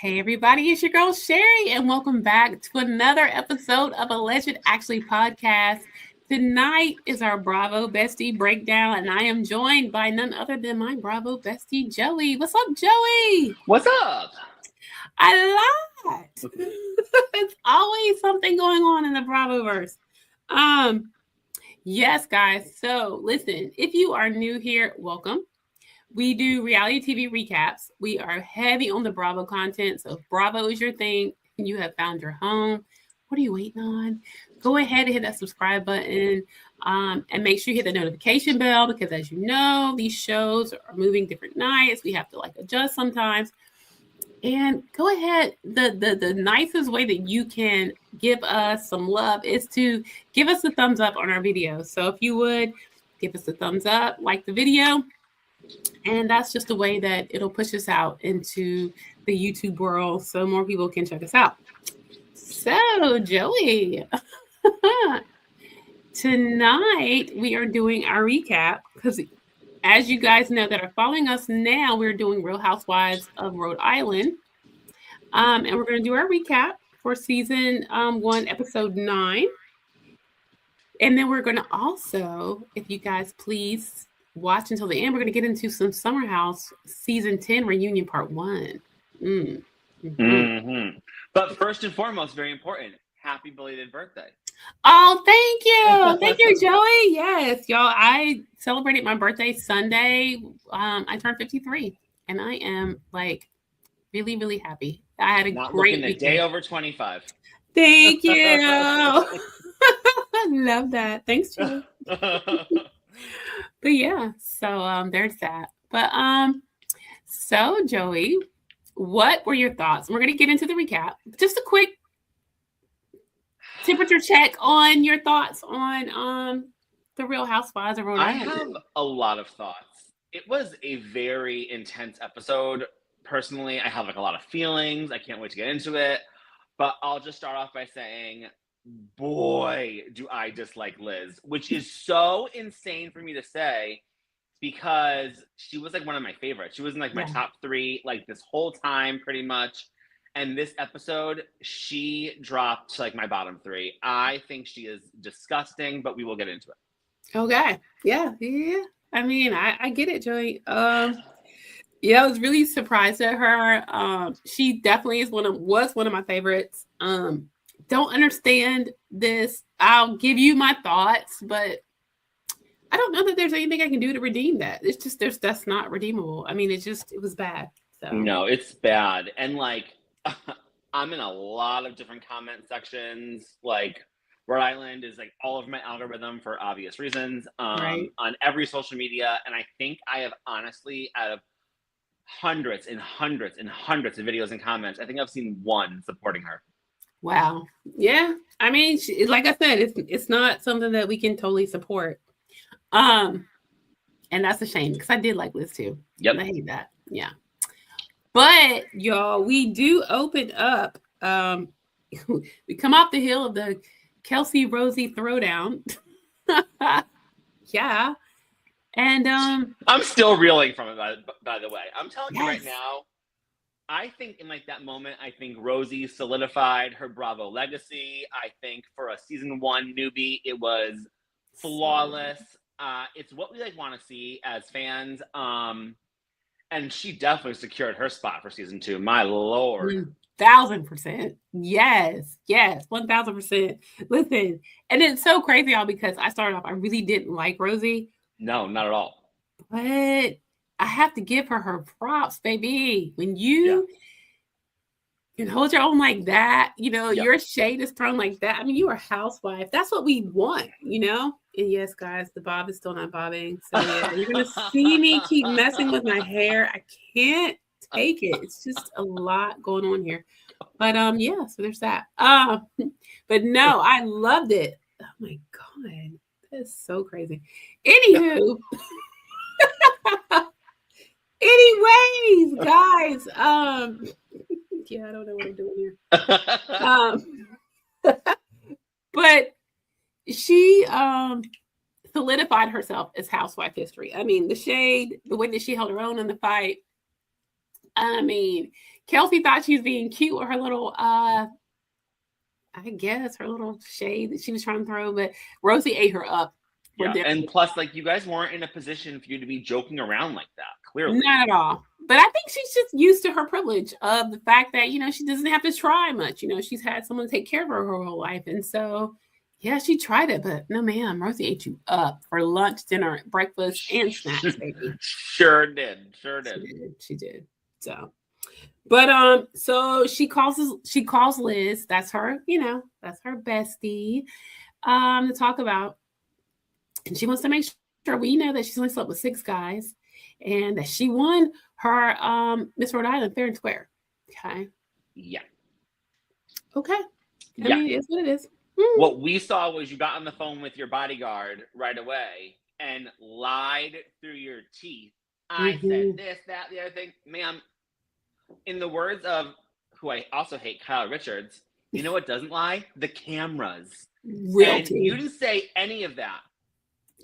Hey everybody, it's your girl Sherry, and welcome back to another episode of Alleged Actually podcast. Tonight is our Bravo Bestie Breakdown, and I am joined by none other than my Bravo Bestie, Joey. What's up, Joey? What's up? A lot. It's always something going on in the Bravoverse. Yes, guys. So listen, if you are new here, welcome. We do reality TV recaps. We are heavy on the Bravo content. So if Bravo is your thing and you have found your home, what are you waiting on? Go ahead and hit that subscribe button and make sure you hit the notification bell because as you know, these shows are moving different nights. We have to adjust sometimes. And go ahead. The nicest way that you can give us some love is to give us a thumbs up on our video. So if you would give us a thumbs up, like the video. And that's just a way that it'll push us out into the YouTube world so more people can check us out. So, Joey, tonight we are doing our recap because as you guys know that are following us now, we're doing Real Housewives of Rhode Island. And we're going to do our recap for season 1, episode 9. And then we're going to also, if you guys please watch until the end, we're going to get into some Summer House season 10 reunion part 1. But first and foremost, very important, happy belated birthday. Oh, thank you. Thank you, Joey. Yes, y'all, I celebrated my birthday Sunday. I turned 53 and I am really, really happy. I had a Not great looking a weekend. day over 25. Thank you. I love that. Thanks, Joey. But yeah, so there's that. But so Joey, what were your thoughts? We're gonna get into the recap. Just a quick temperature check on your thoughts on the Real Housewives of Rhode Island. I have a lot of thoughts. It was a very intense episode. Personally, I have a lot of feelings. I can't wait to get into it. But I'll just start off by saying, boy, do I dislike Liz, which is so insane for me to say because she was one of my favorites. She was in my top 3 this whole time pretty much. And this episode, she dropped to my bottom 3. I think she is disgusting, but we will get into it. Okay. Yeah. I mean, I get it, Joey. Yeah, I was really surprised at her. She definitely was one of my favorites. Don't understand this. I'll give you my thoughts, but I don't know that there's anything I can do to redeem that. It's just that's not redeemable. I mean, it was bad. So no, it's bad. And I'm in a lot of different comment sections. Rhode Island is all of my algorithm for obvious reasons. Right. On every social media. And I think I have honestly, out of hundreds and hundreds and hundreds of videos and comments, I think I've seen one supporting her. Wow. Yeah. I mean, like I said, it's not something that we can totally support. And that's a shame because I did like Liz too. Yep. I hate that. Yeah. But y'all, we do open up. We come off the hill of the Kelsey Rosie throwdown. Yeah. And I'm still reeling from it, by the way. I'm telling you right Yes. now, I think in that moment, I think Rosie solidified her Bravo legacy. I think for a season 1 newbie, it was flawless. It's what we want to see as fans. And she definitely secured her spot for season 2. My Lord. 1,000%. Yes, 1,000%. Listen, and it's so crazy, y'all, because I started off, I really didn't like Rosie. No, not at all. But I have to give her props, baby. When you can hold your own like that, your shade is thrown like that. I mean, you are a housewife. That's what we want, And yes, guys, the bob is still not bobbing. So yeah, you're going to see me keep messing with my hair. I can't take it. It's just a lot going on here. But yeah, so there's that. But no, I loved it. Oh my God. That's so crazy. Anywho. Anyways, guys, yeah, I don't know what I'm doing here. But she solidified herself as housewife history. I mean, the shade, the way that she held her own in the fight, I mean, Kelsey thought she was being cute with her little, I guess, her little shade that she was trying to throw, but Rosie ate her up. Yeah, and plus, like, you guys weren't in a position for you to be joking around like that, clearly. Not at all. But I think she's just used to her privilege of the fact that, you know, she doesn't have to try much. You know, she's had someone take care of her whole life. And so, yeah, she tried it, but no, ma'am, Rosie ate you up for lunch, dinner, breakfast, and snacks, baby. Sure did. She did. So, but so she calls Liz. That's her, you know, that's her bestie, to talk about. And she wants to make sure we know that she's only slept with 6 guys and that she won her Miss Rhode Island fair and square. Okay. Yeah. Okay. I mean, it is what it is. What we saw was you got on the phone with your bodyguard right away and lied through your teeth. I said this, that, the other thing. Ma'am, in the words of who I also hate, Kyle Richards, you know what doesn't lie? The cameras. And you didn't say any of that.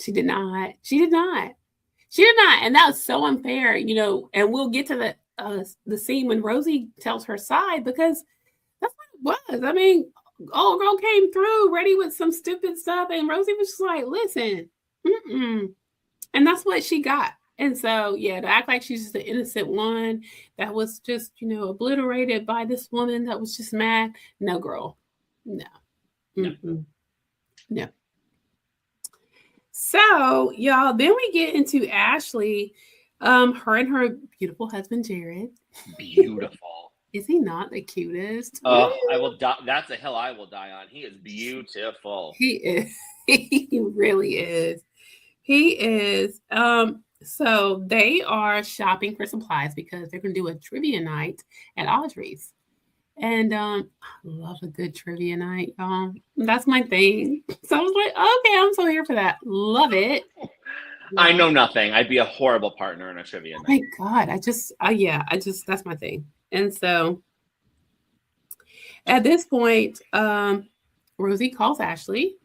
She did not. And that was so unfair, you know, and we'll get to the scene when Rosie tells her side, because that's what it was. I mean, old girl came through ready with some stupid stuff, and Rosie was just like, listen, and that's what she got. And so, yeah, to act like she's just the innocent one that was just, you know, obliterated by this woman that was just mad. No, girl. No. No. So, y'all, then we get into Ashley, her and her beautiful husband, Jared. Beautiful. Is he not the cutest? Oh, I will die. That's a hill I will die on. He is beautiful. He is. He really is. He is. So they are shopping for supplies because they're going to do a trivia night at Audrey's. And I love a good trivia night, y'all. That's my thing. So I was like, okay, I'm so here for that. Love it. I know nothing. I'd be a horrible partner in a trivia night. Oh my God. I just, that's my thing. And so at this point, Rosie calls Ashley.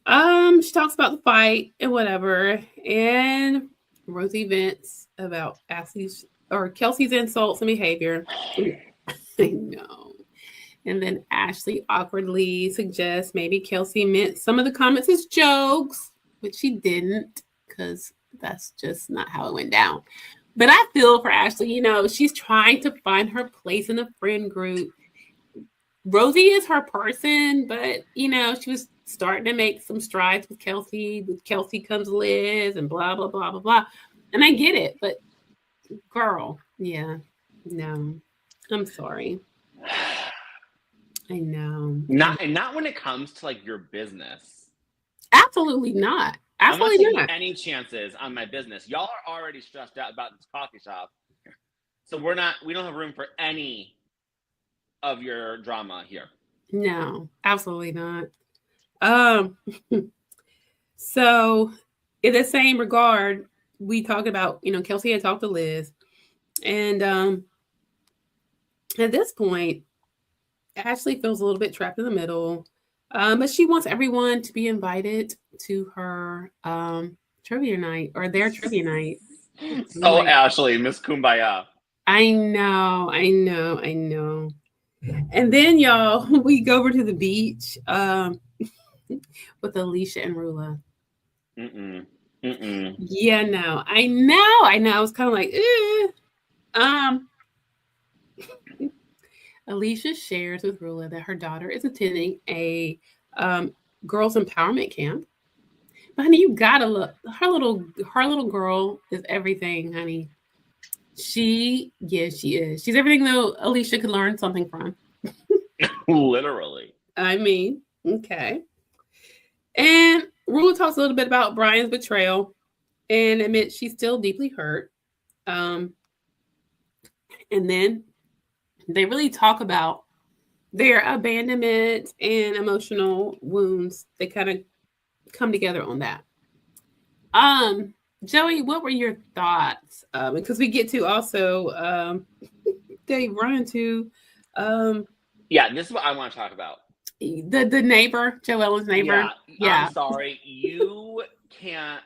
She talks about the fight and whatever. And Rosie vents about Kelsey's insults and behavior. I know. And then Ashley awkwardly suggests maybe Kelsey meant some of the comments as jokes, which she didn't, because that's just not how it went down. But I feel for Ashley, you know, she's trying to find her place in the friend group. Rosie is her person, but, you know, she was starting to make some strides with Kelsey. With Kelsey comes Liz and blah, blah, blah, blah, blah. And I get it, but girl, yeah, no. I'm sorry. I know. Not when it comes to like your business. Absolutely not. Absolutely I'm not not. taking any chances on my business. Y'all are already stressed out about this coffee shop. So we don't have room for any of your drama here. No, absolutely not. So in the same regard, we talked about, you know, Kelsey had talked to Liz, and at this point, Ashley feels a little bit trapped in the middle, but she wants everyone to be invited to her trivia night, or their trivia night. So like, Ashley, Miss Kumbaya. I know. And then, y'all, we go over to the beach with Alicia and Rula. Yeah, no. I know. I was kind of like, Alicia shares with Rula that her daughter is attending a girls empowerment camp. But honey, you gotta look. Her little girl is everything, honey. She is. She's everything though Alicia could learn something from. Literally. I mean, okay. And Rula talks a little bit about Brian's betrayal and admits she's still deeply hurt. And then they really talk about their abandonment and emotional wounds. They kind of come together on that. Joey, what were your thoughts? Because we get to also they run into yeah, this is what I want to talk about. The neighbor, Joelle's neighbor. Yeah. I'm sorry. You can't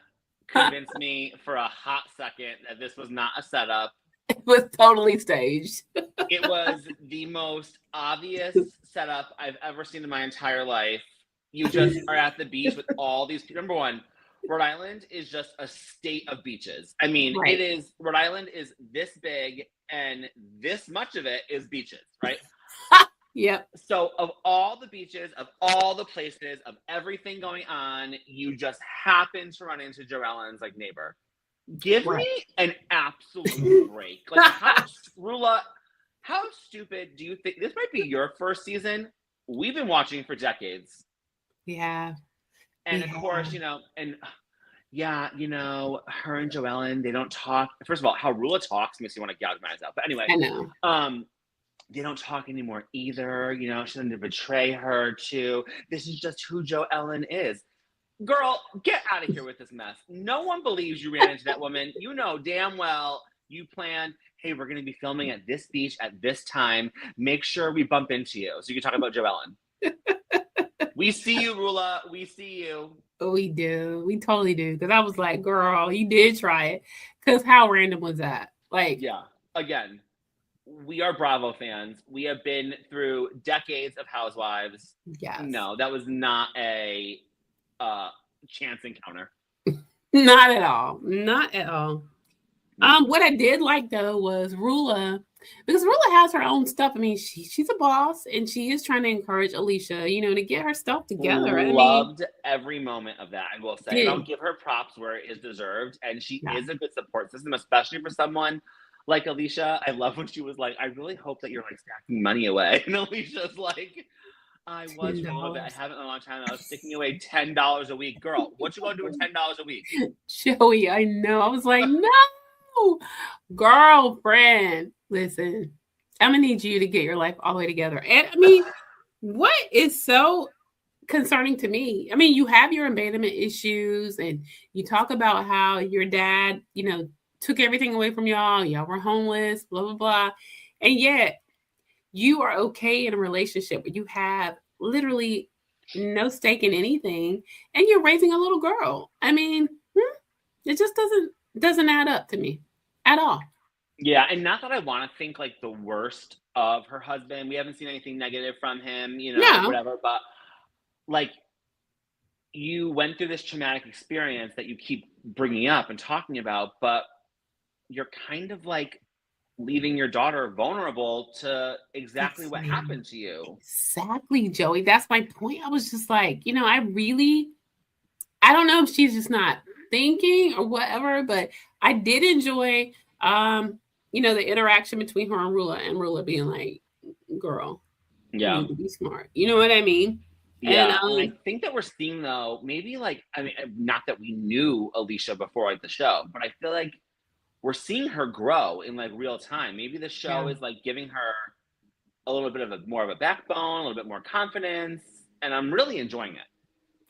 convince me for a hot second that this was not a setup. It was totally staged. It was the most obvious setup I've ever seen in my entire life. You just are at the beach with all these people. Number one, Rhode Island is just a state of beaches. I mean, Right. Rhode Island is this big and this much of it is beaches, right? Yep. So of all the beaches, of all the places, of everything going on, you just happen to run into Joe Ellen's like neighbor. Give Right. me an absolute break. Like Rula, how stupid do you think this might be your first season? We've been watching for decades. Yeah. And of course, you know, and yeah, you know, her and Joellen, they don't talk. First of all, how Rula talks makes you want to gouge my eyes out. But anyway, I know. they don't talk anymore either. You know, she doesn't betray her too. This is just who Joellen is. Girl, get out of here with this mess. No one believes you ran into that woman. You know damn well you planned, hey, we're going to be filming at this beach at this time. Make sure we bump into you so you can talk about Joellen. We see you, Rula. We see you. We do. We totally do. Because I was like, girl, you did try it. Because how random was that? Like, yeah. Again, we are Bravo fans. We have been through decades of Housewives. Yes. No, that was not a chance encounter. Not at all. Not at all. What I did like though was Rula, because Rula has her own stuff. I mean, she's a boss and she is trying to encourage Alicia, you know, to get her stuff together. Loved every moment of that, I will say. And I'll give her props where it is deserved. And she is a good support system, especially for someone like Alicia. I love when she was like, I really hope that you're like stacking money away. And Alicia's like, I was for a little bit. I haven't in a long time. I was sticking away $10 a week. Girl, what you gonna do with $10 a week? Joey, I know. I was like, no, girlfriend. Listen, I'm gonna need you to get your life all the way together. And I mean, what is so concerning to me? I mean, you have your abandonment issues, and you talk about how your dad, you know, took everything away from y'all. Y'all were homeless, blah blah blah, and yet you are okay in a relationship where you have literally no stake in anything and you're raising a little girl. I mean, it just doesn't add up to me at all. Yeah, and not that I want to think like the worst of her husband. We haven't seen anything negative from him, you know, whatever, but like you went through this traumatic experience that you keep bringing up and talking about, but you're kind of like leaving your daughter vulnerable to exactly what happened to you. Exactly, Joey. That's my point. I was just like, you know, I don't know if she's just not thinking or whatever, but I did enjoy, you know, the interaction between her and Rula being like, girl, you need to be smart. You know what I mean? Yeah, and I think that we're seeing though, maybe like, I mean, not that we knew Alicia before like the show, but I feel like we're seeing her grow in like real time. Maybe the show is like giving her a little bit of more of a backbone, a little bit more confidence, and I'm really enjoying it.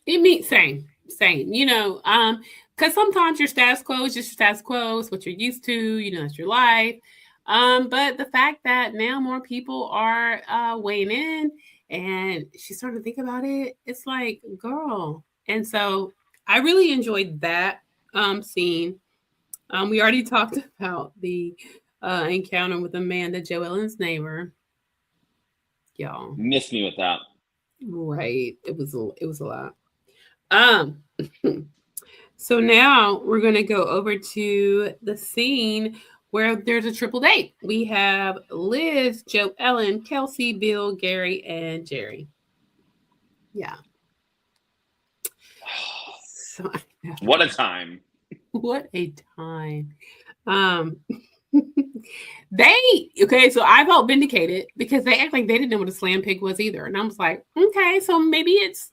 It means same, you know, because sometimes your status quo is just your status quo, it's what you're used to, you know, it's your life. But the fact that now more people are weighing in and she's starting to think about it, it's like, girl. And so I really enjoyed that scene. We already talked about the encounter with Amanda, Joellen's neighbor. Y'all miss me with that, right? It was a lot. So now we're gonna go over to the scene where there's a triple date. We have Liz, Joellen, Kelsey, Bill, Gary, and Jerry. Yeah. So, what a time. What a time. Okay, so I felt vindicated because they act like they didn't know what a slam pig was either. And I was like, okay, so maybe it's.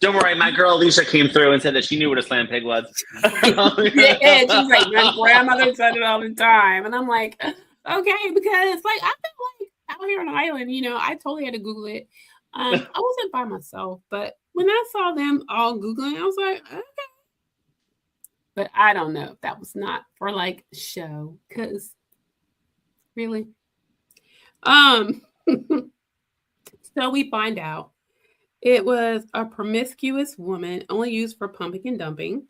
Don't worry, my girl Alicia came through and said that she knew what a slam pig was. Yeah, she's like, my grandmother said it all the time. And I'm like, okay, because like I feel like out here on an island, you know, I totally had to Google it. I wasn't by myself, but when I saw them all Googling, I was like, okay. But I don't know if that was not for like show, because really. So we find out it was a promiscuous woman only used for pumping and dumping.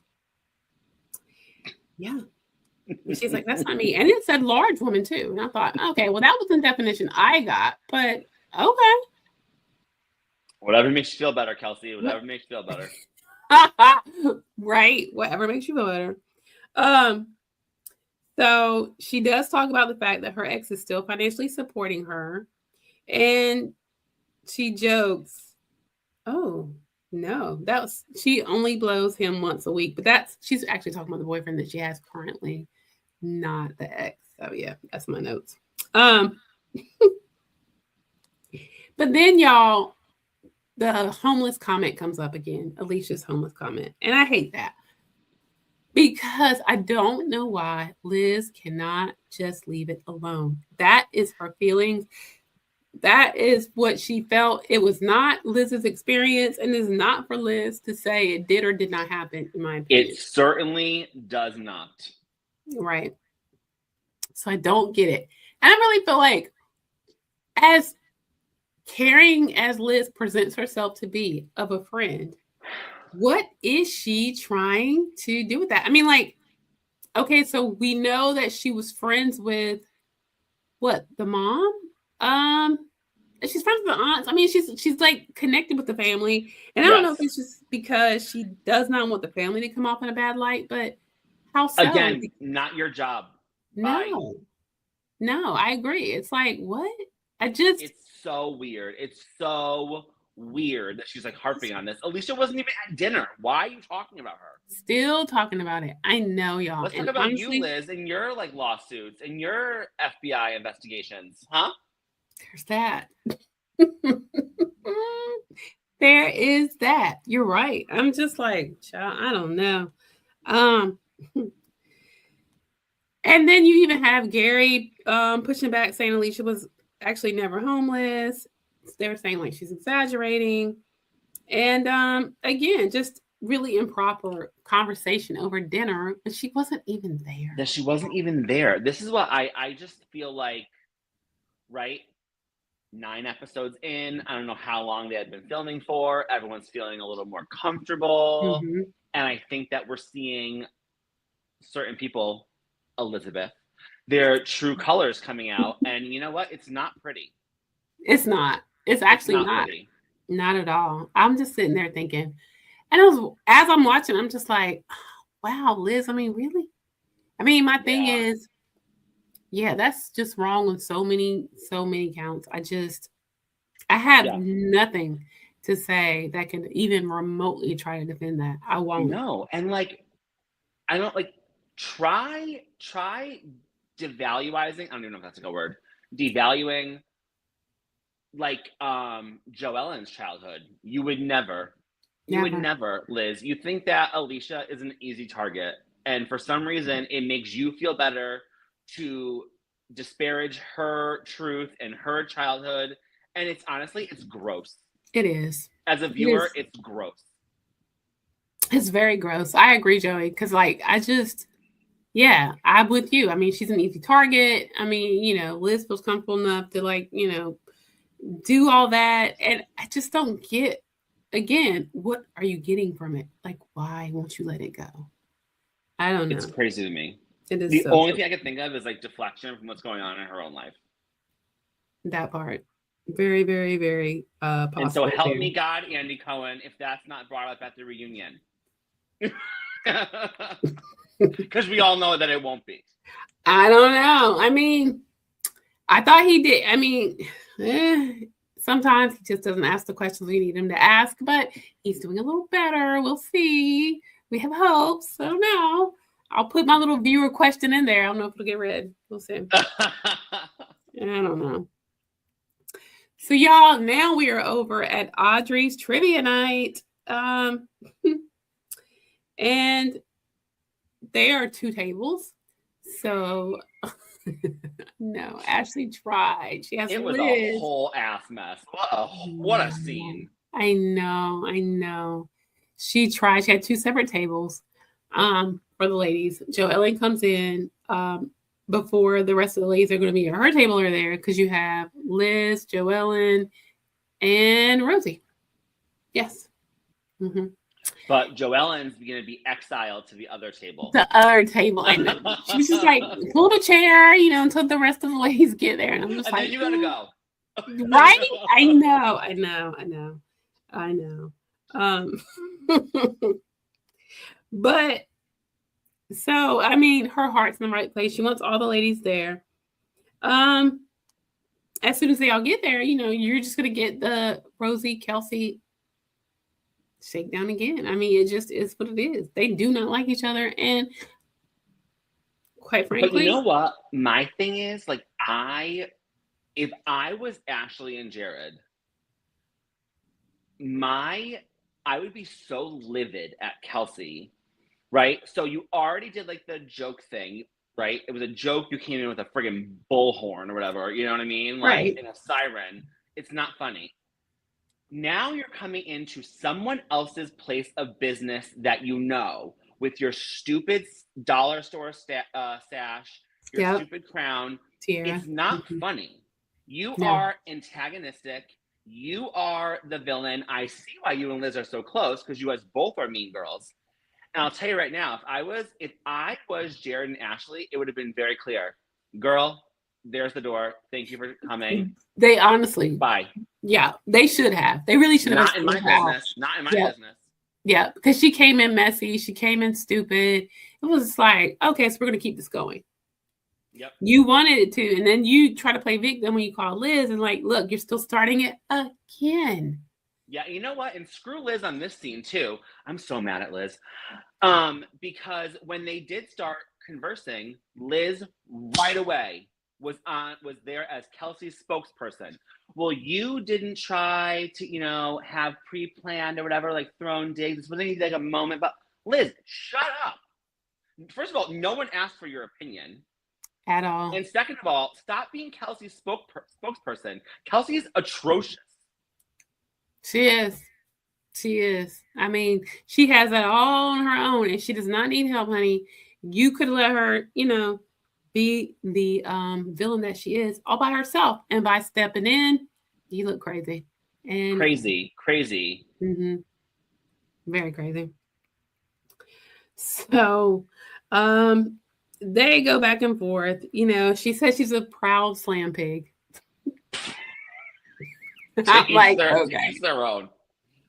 Yeah. She's like, that's not me. And it said large woman too. And I thought, okay, well, that was the definition I got, but okay. Whatever makes you feel better, Kelsey. Whatever makes you feel better. Right. Whatever makes you feel better. So she does talk about the fact that her ex is still financially supporting her. And she jokes, oh, no, she only blows him once a week. But she's actually talking about the boyfriend that she has currently, not the ex. So yeah, that's my notes. But then y'all, the homeless comment comes up again, Alicia's homeless comment. And I hate that. Because I don't know why Liz cannot just leave it alone. That is her feelings. That is what she felt. It was not Liz's experience, and it's not for Liz to say it did or did not happen, in my opinion. It certainly does not. Right. So I don't get it. And I really feel like, as caring as Liz presents herself to be of a friend, what is she trying to do with that? I mean, like, okay, so we know that she was friends with the mom? She's friends with the aunts. I mean, she's like connected with the family. And I don't know if it's just because she does not want the family to come off in a bad light, but how so? Again, not your job. No. Bye. No, I agree. It's like, what? It's so weird. It's so weird that she's like harping on this. Alicia wasn't even at dinner. Why are you talking about her? Still talking about it. I know, y'all. Let's talk about you, Liz, and your like lawsuits and your FBI investigations, huh? There's that. There is that. You're right. I'm just like, child, I don't know. And then you even have Gary pushing back, saying Alicia was actually never homeless. They were saying like she's exaggerating. And again, just really improper conversation over dinner, and she wasn't even there. That she wasn't even there. This is what I just feel like, right? 9 episodes in. I don't know how long they had been filming for. Everyone's feeling a little more comfortable. Mm-hmm. And I think that we're seeing certain people, Elizabeth, their true colors coming out. And you know what? It's not pretty. It's not. It's actually not. Pretty. Not at all. I'm just sitting there thinking, and as I'm watching, I'm just like, wow, Liz, I mean, really? I mean, my thing is, yeah, that's just wrong on so many counts. I have nothing to say that can even remotely try to defend that. I won't. No, and like, I don't like try devaluing. I don't even know if that's like a word. Devaluing like Joellen's childhood. You would never, Liz. You think that Alicia is an easy target, and for some reason it makes you feel better to disparage her truth and her childhood. And it's honestly, it's gross. It is. As a viewer, it's gross. It's very gross. I agree, Joey, because like I'm with you. I mean, she's an easy target. I mean, Liz feels comfortable enough to do all that. And I just don't get, again, what are you getting from it? Like, why won't you let it go? I don't know. It's crazy to me. It is. The only thing I can think of is like deflection from what's going on in her own life. That part. Very, very, very possible. And so help me God, Andy Cohen, if that's not brought up at the reunion. Because we all know that it won't be. I don't know. I mean, I thought he did. I mean, sometimes he just doesn't ask the questions we need him to ask, but he's doing a little better. We'll see. We have hopes. I don't know. I'll put my little viewer question in there. I don't know if it'll get read. We'll see. I don't know. So y'all, now we are over at Audrey's trivia night. And there are 2 tables. So no, Ashley tried. She has it was a whole ass mess. What a scene. I know. She tried. She had 2 separate tables for the ladies. Joellen comes in before the rest of the ladies are going to be at her table are there, because you have Liz, Joellen, and Rosie. Yes. Mm-hmm. But Joellen's going to be exiled to the other table. The other table. I know. She's just like, pull the chair, until the rest of the ladies get there. And I'm just and like, then you got to go. Right? I know. But so, I mean, her heart's in the right place. She wants all the ladies there. As soon as they all get there, you're just going to get the Rosie, Kelsey shakedown again. I mean, it just is what it is. They do not like each other. And quite frankly. But you know what? My thing is, if I was Ashley and Jared, I would be so livid at Kelsey, right? So you already did like the joke thing, right? It was a joke. You came in with a friggin' bullhorn or whatever. You know what I mean? Like Right. in a siren. It's not funny. Now you're coming into someone else's place of business that with your stupid dollar store sash, your stupid crown. Tiara. It's not funny. You are antagonistic. You are the villain. I see why you and Liz are so close, because you guys both are mean girls. And I'll tell you right now, if I was Jared and Ashley, it would have been very clear. Girl, there's the door. Thank you for coming. They honestly. Bye. Yeah, they should have. They really should have. Not in my business. Not in my business. Yeah, because she came in messy. She came in stupid. It was like, okay, so we're going to keep this going. Yep. You wanted it to, and then you try to play victim when you call Liz and like, look, you're still starting it again. Yeah, you know what? And screw Liz on this scene too. I'm so mad at Liz. Because when they did start conversing, Liz right away was there as Kelsey's spokesperson. Well, you didn't try to, have pre-planned or whatever, like thrown digs. This wasn't like a moment, but Liz, shut up. First of all, no one asked for your opinion. At all. And second of all, stop being Kelsey's spokesperson. Kelsey's atrocious. She is. I mean, she has it all on her own, and she does not need help, honey. You could let her, be the villain that she is all by herself. And by stepping in, you look crazy. And crazy. Mm-hmm. Very crazy. So, they go back and forth. She says she's a proud slam pig. I'm like, okay, each their own.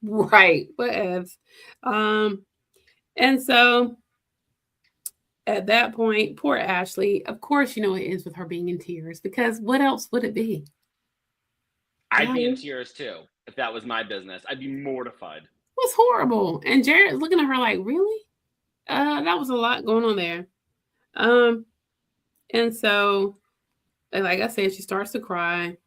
Right, whatevs. And so at that point, poor Ashley, of course, it ends with her being in tears, because what else would it be? I'd be in tears too if that was my business. I'd be mortified. It was horrible. And Jared's looking at her like, really? That was a lot going on there. And so, like I said, she starts to cry.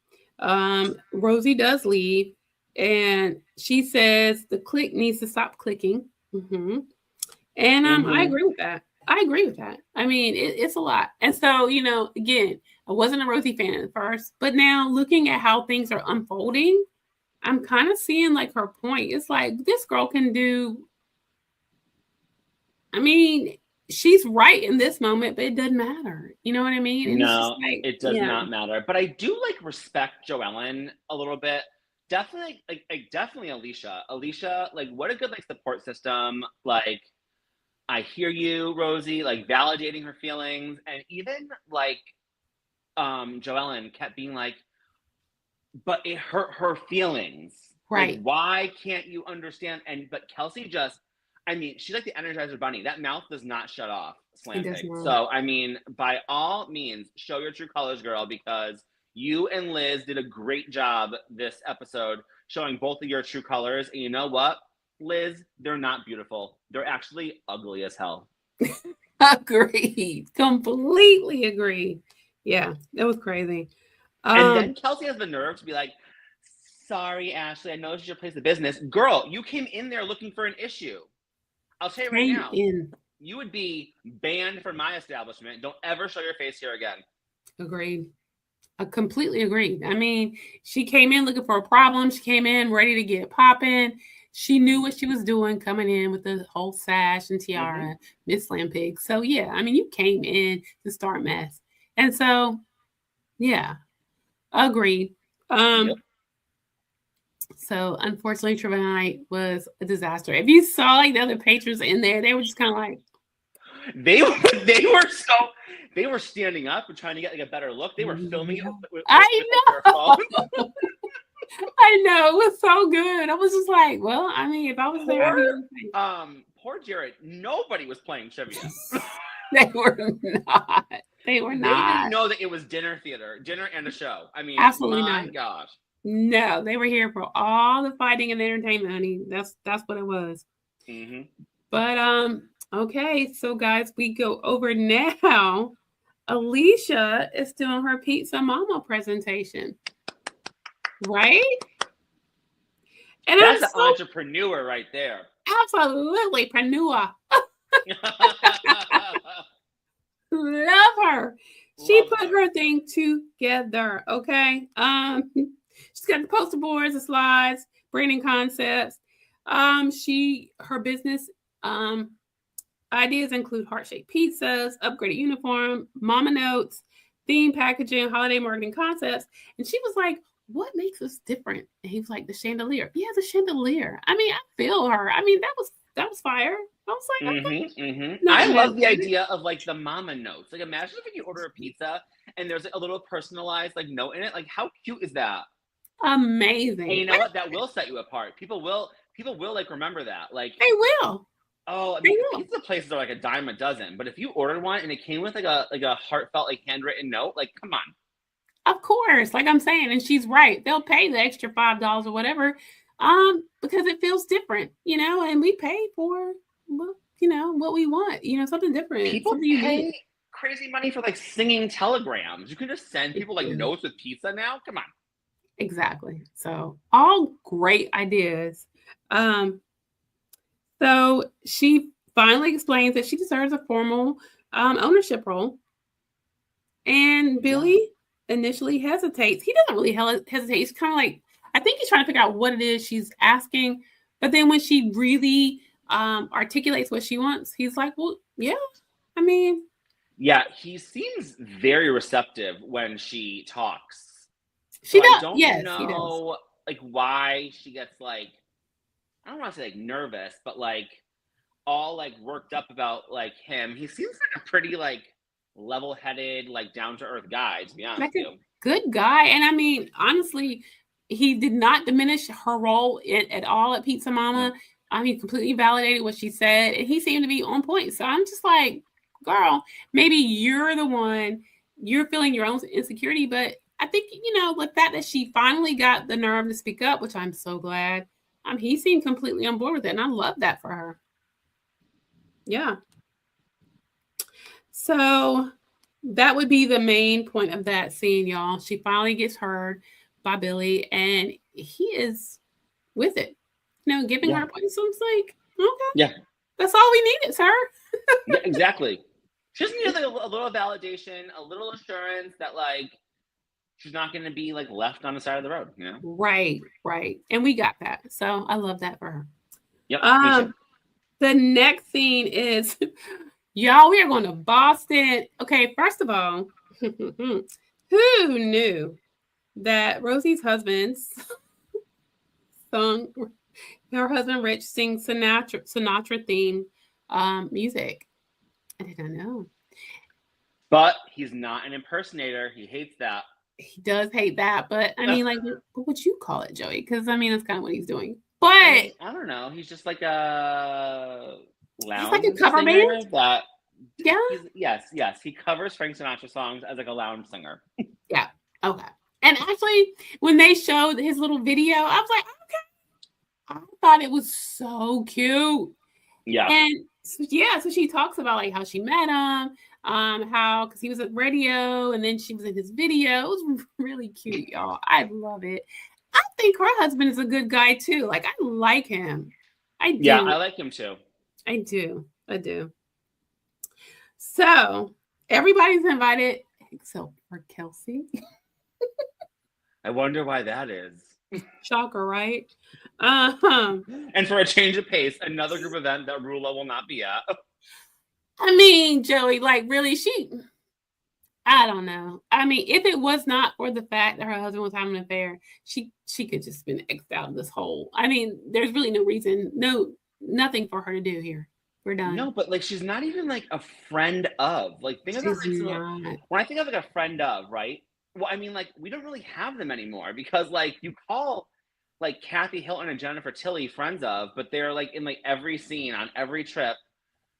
Rosie does leave, and she says the click needs to stop clicking. Mm-hmm. And I agree with that. I mean, it's a lot. And so, again, I wasn't a Rosie fan at first, but now looking at how things are unfolding, I'm kind of seeing like her point. It's like, this girl can do, I mean, she's right in this moment, but it doesn't matter. You know what I mean? And no, it does not matter. But I do respect Joellen a little bit. Definitely, definitely Alicia. Alicia, what a good support system. I hear you, Rosie. Validating her feelings, and even Joellen kept being but it hurt her feelings. Right? Why can't you understand? But Kelsey just. I mean, she's like the Energizer Bunny. That mouth does not shut off. Slam pig. So, I mean, by all means, show your true colors, girl, because you and Liz did a great job this episode showing both of your true colors. And you know what, Liz? They're not beautiful. They're actually ugly as hell. Agreed. Completely agreed. Yeah, that was crazy. And then Kelsey has the nerve to be like, sorry, Ashley, I know this is your place of business. Girl, you came in there looking for an issue. I'll tell you right now, you would be banned from my establishment. Don't ever show your face here again. Agreed. I completely agreed. I mean, she came in looking for a problem. She came in ready to get popping. She knew what she was doing coming in with the whole sash and tiara, Miss Slam Pig. So, yeah, I mean, you came in to start mess. And so, yeah, agreed. So unfortunately, trivia night was a disaster. If you saw like the other patrons in there, they were just kind of like they were standing up and trying to get like a better look. They were filming it with I like, their know. phones. I know. It was so good. I was just like, well, I mean, if I was there, I'd be Poor Jared. Nobody was playing trivia. They were not. They were They not. didn't know that it was dinner and a show. I mean, Absolutely my not. gosh. No, they were here for all the fighting and entertainment, honey. That's what it was. Mm-hmm. But okay, so guys, we go over now. Alicia is doing her Pizza Mama presentation, right? And that's an entrepreneur right there. Absolutely, preneur. Love her. She put her thing together. Okay. She's got the poster boards, the slides, branding concepts. Her business ideas include heart-shaped pizzas, upgraded uniform, mama notes, theme packaging, holiday marketing concepts. And she was like, what makes us different? And he was like, the chandelier. Yeah, the chandelier. I mean, I feel her. I mean, that was fire. I was like, okay. I love the idea of like the mama notes. Like, imagine if you order a pizza and there's a little personalized like note in it. Like, how cute is that? Amazing. And you know what? That will set you apart. People will like remember that. Like, they will. Oh, I mean, pizza places are like a dime a dozen. But if you ordered one and it came with like a heartfelt, like handwritten note, like, come on. Of course, like I'm saying, and she's right. They'll pay the extra $5 or whatever, because it feels different, you know. And we pay for, you know, what we want, you know, something different. People something pay crazy money for like singing telegrams. You can just send people like notes with pizza now. Come on. Exactly. So all great ideas. So she finally explains that she deserves a formal ownership role. And Billy initially hesitates. He doesn't really hesitate. He's kind of like, I think he's trying to figure out what it is she's asking. But then when she really articulates what she wants, he's like, well, yeah, I mean. Yeah, he seems very receptive when she talks. She does. I don't know like why she gets like, I don't want to say like nervous, but like all like worked up about like him. He seems like a pretty like level-headed, like down-to-earth guy, to be honest with you. Good guy. And I mean, honestly, he did not diminish her role at all at Pizza Mama. I mean, completely validated what she said, and he seemed to be on point. So I'm just like, girl, maybe you're the one, you're feeling your own insecurity, but I think, you know, the fact that she finally got the nerve to speak up, which I'm so glad, he seemed completely on board with it, and I love that for her. Yeah. So that would be the main point of that scene, y'all. She finally gets heard by Billy, and he is with it. You know, giving her points. So it's like, okay. Yeah. That's all we needed, sir. Yeah, exactly. She just needed like a little validation, a little assurance that like she's not going to be like left on the side of the road, you know? Right. And we got that. So I love that for her. Yep. The next scene is, y'all, we are going to Boston. Okay, first of all, who knew that Rosie's husband's song, her husband Rich sings Sinatra themed music? I did not know. But he's not an impersonator. He hates that. He does hate that, but I mean, like, what would you call it, Joey? Because I mean, that's kind of what he's doing. But I don't know. He's just like a lounge. He's like a cover band. Yes. He covers Frank Sinatra songs as like a lounge singer. Yeah. Okay. And actually, when they showed his little video, I was like, okay. I thought it was so cute. Yeah. And so she talks about like how she met him, how because he was at radio, and then she was in his video. It was really cute, y'all. I love it. I think her husband is a good guy too. Like, I like him. I do. Yeah, I like him too. I do. So everybody's invited except for Kelsey. I wonder why that is. Shocker, right? And for a change of pace, another group event that Rula will not be at. I mean, Joey, like, really, I don't know. I mean, if it was not for the fact that her husband was having an affair, she could just been X'd out of this hole. I mean, there's really no reason, nothing for her to do here. We're done. No, but like she's not even like a friend of. Like think about She's like not. when I think of like a friend of, right? Well, I mean, like we don't really have them anymore because like you call like Kathy Hilton and Jennifer Tilly friends of, but they're like in like every scene on every trip.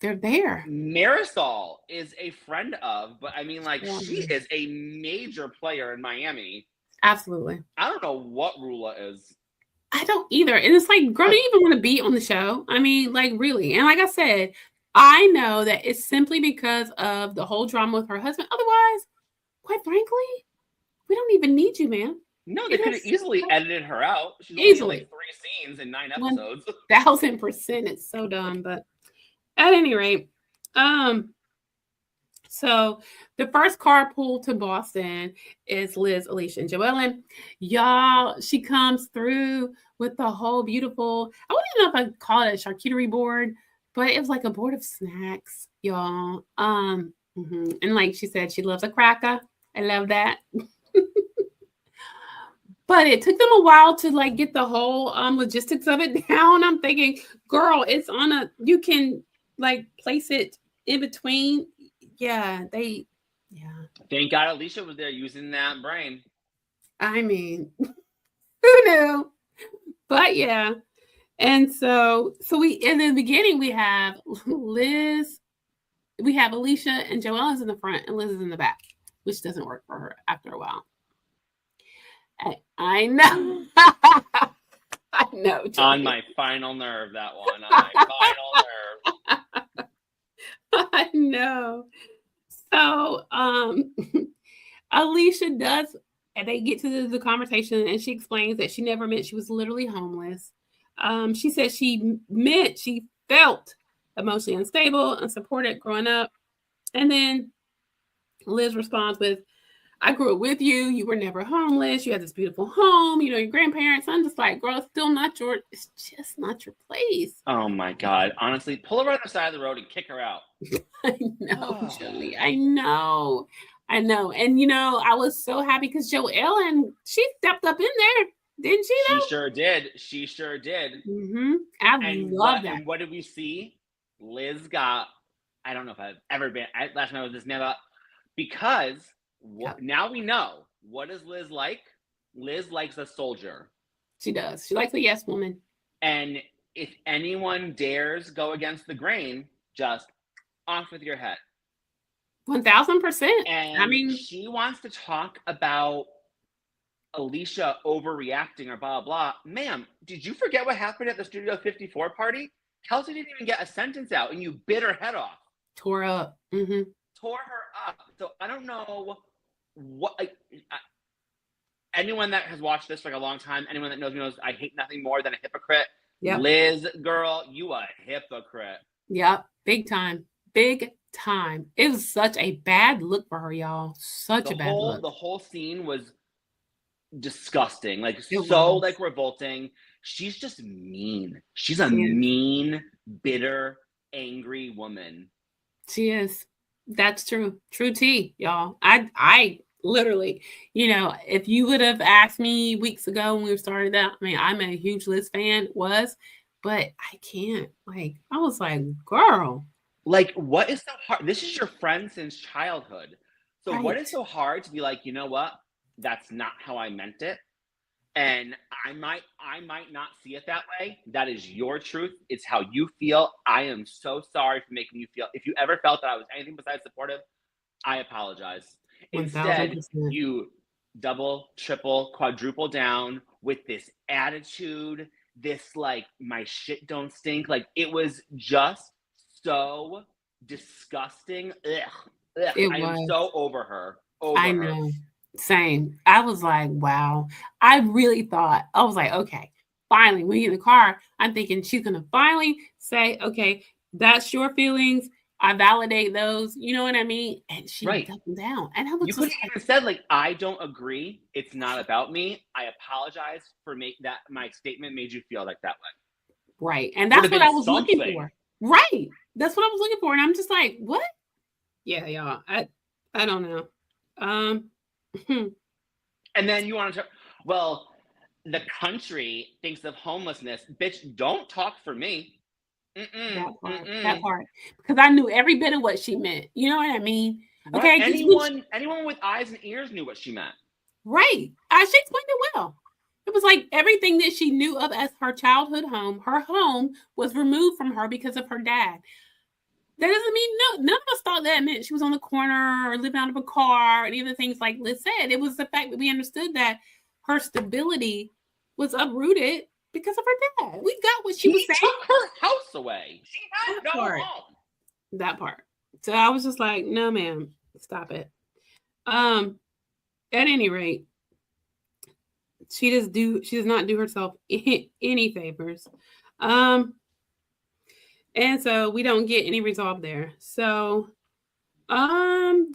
They're there. Marisol is a friend of, but I mean, like she is a major player in Miami. Absolutely. I don't know what Rula is. I don't either. And it's like, girl, do you even want to be on the show? I mean, like, really. And like I said, I know that it's simply because of the whole drama with her husband. Otherwise, quite frankly, we don't even need you, man. No, they could have easily edited her out. She's easily only in like 3 scenes in 9 episodes. 1,000%. It's so dumb. But at any rate, so the first carpool to Boston is Liz, Alicia, and Joellen. Y'all, she comes through with the whole beautiful, I wouldn't even know if I'd call it a charcuterie board, but it was like a board of snacks, y'all. And like she said, she loves a cracker. I love that. But it took them a while to like get the whole logistics of it down. I'm thinking, girl, it's on you can like place it in between. Yeah. Thank God Alicia was there using that brain. I mean, who knew? But yeah. And so we in the beginning we have Liz, we have Alicia and Joelle is in the front and Liz is in the back, which doesn't work for her after a while. I know. I know. Joey. On my final nerve, that one. On my final nerve. I know. So Alicia does, and they get to the conversation and she explains that she never meant she was literally homeless. She said she meant she felt emotionally unstable, unsupported growing up. And then Liz responds with, I grew up with you. You were never homeless. You had this beautiful home. You know, your grandparents. I'm just like, girl, it's just not your place. Oh my God. Honestly, pull her on the side of the road and kick her out. I know, Joey. I know. And, you know, I was so happy because Joellen, she stepped up in there. Didn't she, though? She sure did. Mm-hmm. I love that. And what did we see? Liz got, I don't know if I've ever been, last time I was this never, because now we know. What is Liz like? Liz likes a soldier. She does. She likes a yes woman. And if anyone dares go against the grain, just off with your head. 1,000%. And I mean, she wants to talk about Alicia overreacting or blah, blah. Ma'am, did you forget what happened at the Studio 54 party? Kelsey didn't even get a sentence out and you bit her head off. Tore up. Mm-hmm. Tore her up. So I don't know what anyone that has watched this for like a long time, anyone that knows me knows I hate nothing more than a hypocrite. Yep. Liz, girl, you a hypocrite. Yep. Big time. It was such a bad look for her, y'all. Such a bad look. The whole scene was disgusting. Like like revolting. She's just mean. She's a mean, bitter, angry woman. She is. That's true. True tea, y'all. I literally, you know, if you would have asked me weeks ago when we started that, I mean, I'm a huge Liz fan, but I can't. Like, I was like, girl. Like, what is so hard? This is your friend since childhood. So what is so hard to be like, you know what? That's not how I meant it. And I might not see it that way. That is your truth. It's how you feel. I am so sorry for making you feel. If you ever felt that I was anything besides supportive, I apologize. 1,000%. Instead, you double, triple, quadruple down with this attitude, this like, my shit don't stink. Like, it was just so disgusting. Ugh. I am so over her. I know. Same. I was like, wow. I really thought, I was like, okay, finally, when we get in the car, I'm thinking she's going to finally say, okay, that's your feelings. I validate those. You know what I mean? And she doubled down. And I was you could have even said, like, I don't agree. It's not about me. I apologize for my statement made you feel like that way. Right. And that's what I was looking for. Right. That's what I was looking for. And I'm just like, what? Yeah, y'all. I don't know. Hmm. And then you want to, well, the country thinks of homelessness. Bitch, don't talk for me. That part, because I knew every bit of what she meant. You know what I mean? What? Okay, Anyone with eyes and ears knew what she meant. right. She explained it well. It was like everything that she knew of as her childhood home. Her home was removed from her because of her dad. That doesn't mean none of us thought that meant she was on the corner or living out of a car or any of the things like Liz said. It was the fact that we understood that her stability was uprooted because of her dad. We got what she was saying. He took her house away. She had no home. That part. So I was just like, no, ma'am, stop it. At any rate, she does not do herself any favors. And so we don't get any resolve there. So then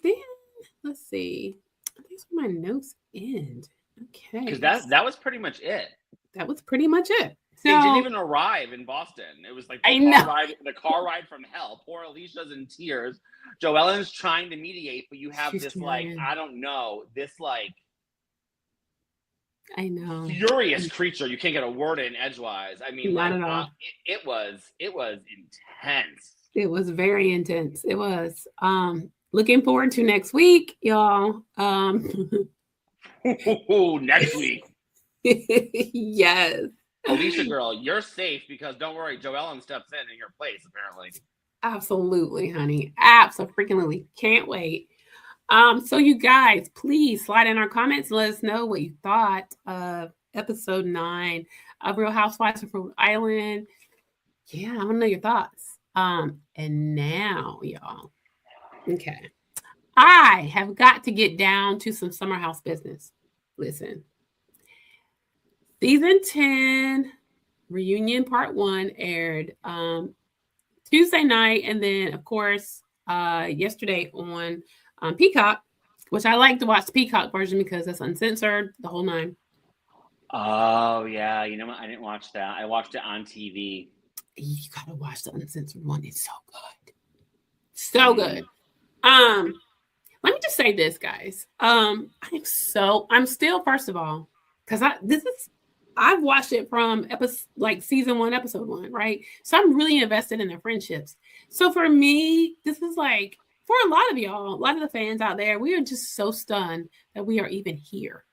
let's see. I think my notes end. Okay. Because that was pretty much it. That was pretty much it. So, they didn't even arrive in Boston. It was like the car ride from hell. Poor Alicia's in tears. Joellen's trying to mediate, but you have this like, I don't know, this like I know furious creature. You can't get a word in edgewise. I mean, not at all. It was intense. It was very intense. It was. Looking forward to next week, y'all. Next week. Yes. Alicia girl, you're safe because don't worry, Joellen steps in your place, apparently. Absolutely, honey. Absolutely. Can't wait. So you guys, please slide in our comments and let us know what you thought of episode 9 of Real Housewives of Rhode Island. Yeah, I want to know your thoughts. And now, y'all. Okay. I have got to get down to some summer house business. Listen. Season 10 reunion part 1 aired Tuesday night, and then of course yesterday on Peacock, which I like to watch the Peacock version because it's uncensored, the whole 9. Oh yeah, you know what? I didn't watch that. I watched it on TV. You gotta watch the uncensored one. It's so good. So good. Let me just say this, guys. I'm still, first of all, because I've watched it from season 1, episode 1, right? So I'm really invested in their friendships. So for me, this is like, for a lot of y'all, a lot of the fans out there, we are just so stunned that we are even here.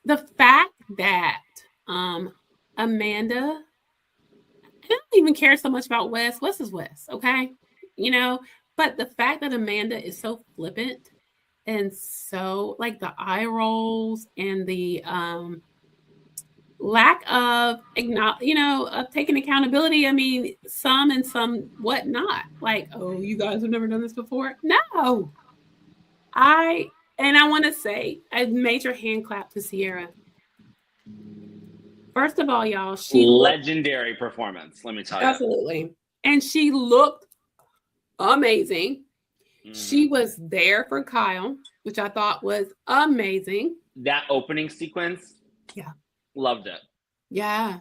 The fact that Amanda, I don't even care so much about Wes. Wes is Wes, okay? You know, but the fact that Amanda is so flippant and so like the eye rolls and the lack of of taking accountability. I mean, some and some whatnot. Like, oh, you guys have never done this before. No, I want to say a major hand clap to Sierra. First of all, y'all, legendary performance. Let me tell you, absolutely, and she looked amazing. She was there for Kyle, which I thought was amazing. That opening sequence, yeah. Loved it. Yeah.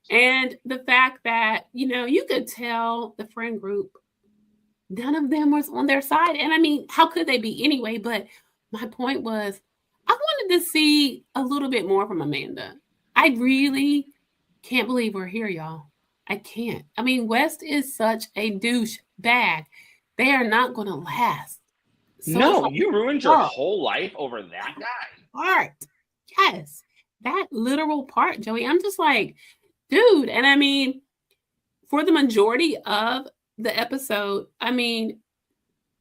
And the fact that, you could tell the friend group, none of them was on their side. And I mean, how could they be anyway? But my point was, I wanted to see a little bit more from Amanda. I really can't believe we're here, y'all. I can't. I mean, West is such a douche bag. They are not going to last. So no, you ruined your whole life over that guy. Part. Yes. That literal part, Joey. I'm just like, dude. And I mean, for the majority of the episode, I mean,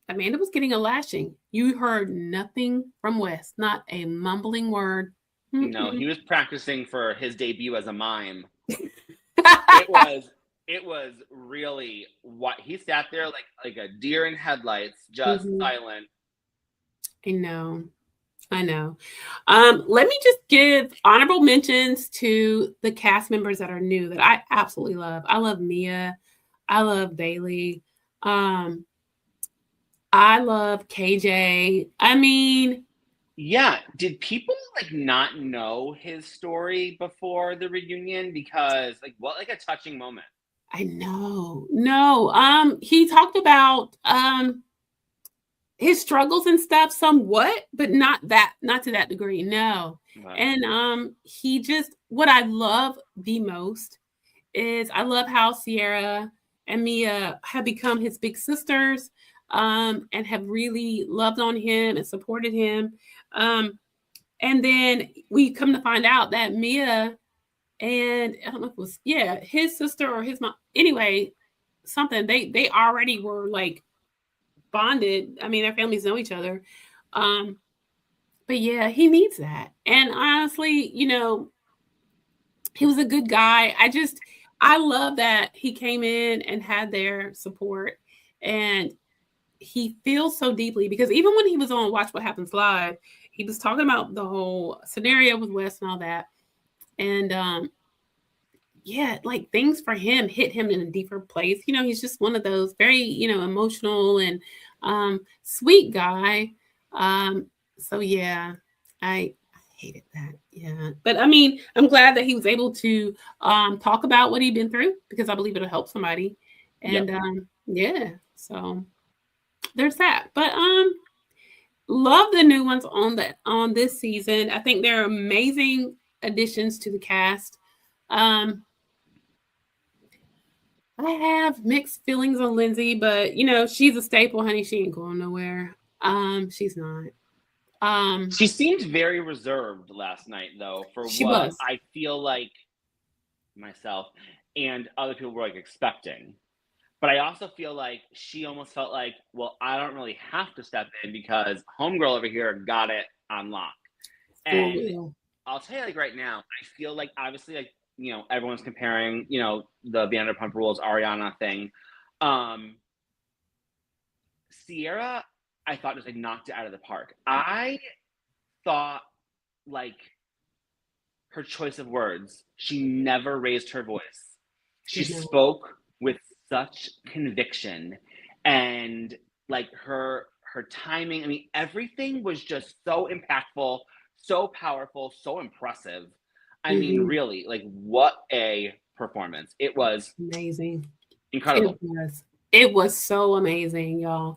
Amanda was getting a lashing. You heard nothing from Wes, not a mumbling word. No, he was practicing for his debut as a mime. It was really what he sat there like a deer in headlights, just silent. I know. Let me just give honorable mentions to the cast members that are new that I absolutely love. I love Mia. I love Bailey. I love KJ. I mean, yeah. Did people not know his story before the reunion? Because what a touching moment. I know. No. He talked about his struggles and stuff somewhat, but not to that degree. No. Wow. And he just, what I love the most is I love how Sierra and Mia have become his big sisters, and have really loved on him and supported him. And then we come to find out that Mia and I don't know if it was, his sister or his mom. Anyway, something they already were like bonded. I mean, their families know each other. But yeah, he needs that. And honestly, he was a good guy. I love that he came in and had their support, and he feels so deeply, because even when he was on Watch What Happens Live, he was talking about the whole scenario with Wes and all that. And like things for him hit him in a deeper place. He's just one of those very, emotional and sweet guy. So yeah, I hated that. Yeah. But I mean, I'm glad that he was able to talk about what he'd been through, because I believe it'll help somebody. And so there's that. But love the new ones on this season. I think they're amazing additions to the cast. I have mixed feelings on Lindsay, but she's a staple, honey. She ain't going nowhere. She's not. She seemed very reserved last night, though, for what I feel like myself and other people were like expecting. But I also feel like she almost felt like, well, I don't really have to step in because homegirl over here got it on lock. And I'll tell you, like right now, I feel like obviously, like, everyone's comparing, the Vanderpump Rules Ariana thing. Sierra, I thought just like knocked it out of the park. I thought like her choice of words, she never raised her voice. She spoke with such conviction, and like her timing. I mean, everything was just so impactful, so powerful, so impressive. I mean, really, like what a performance. It was amazing. Incredible. It was so amazing, y'all.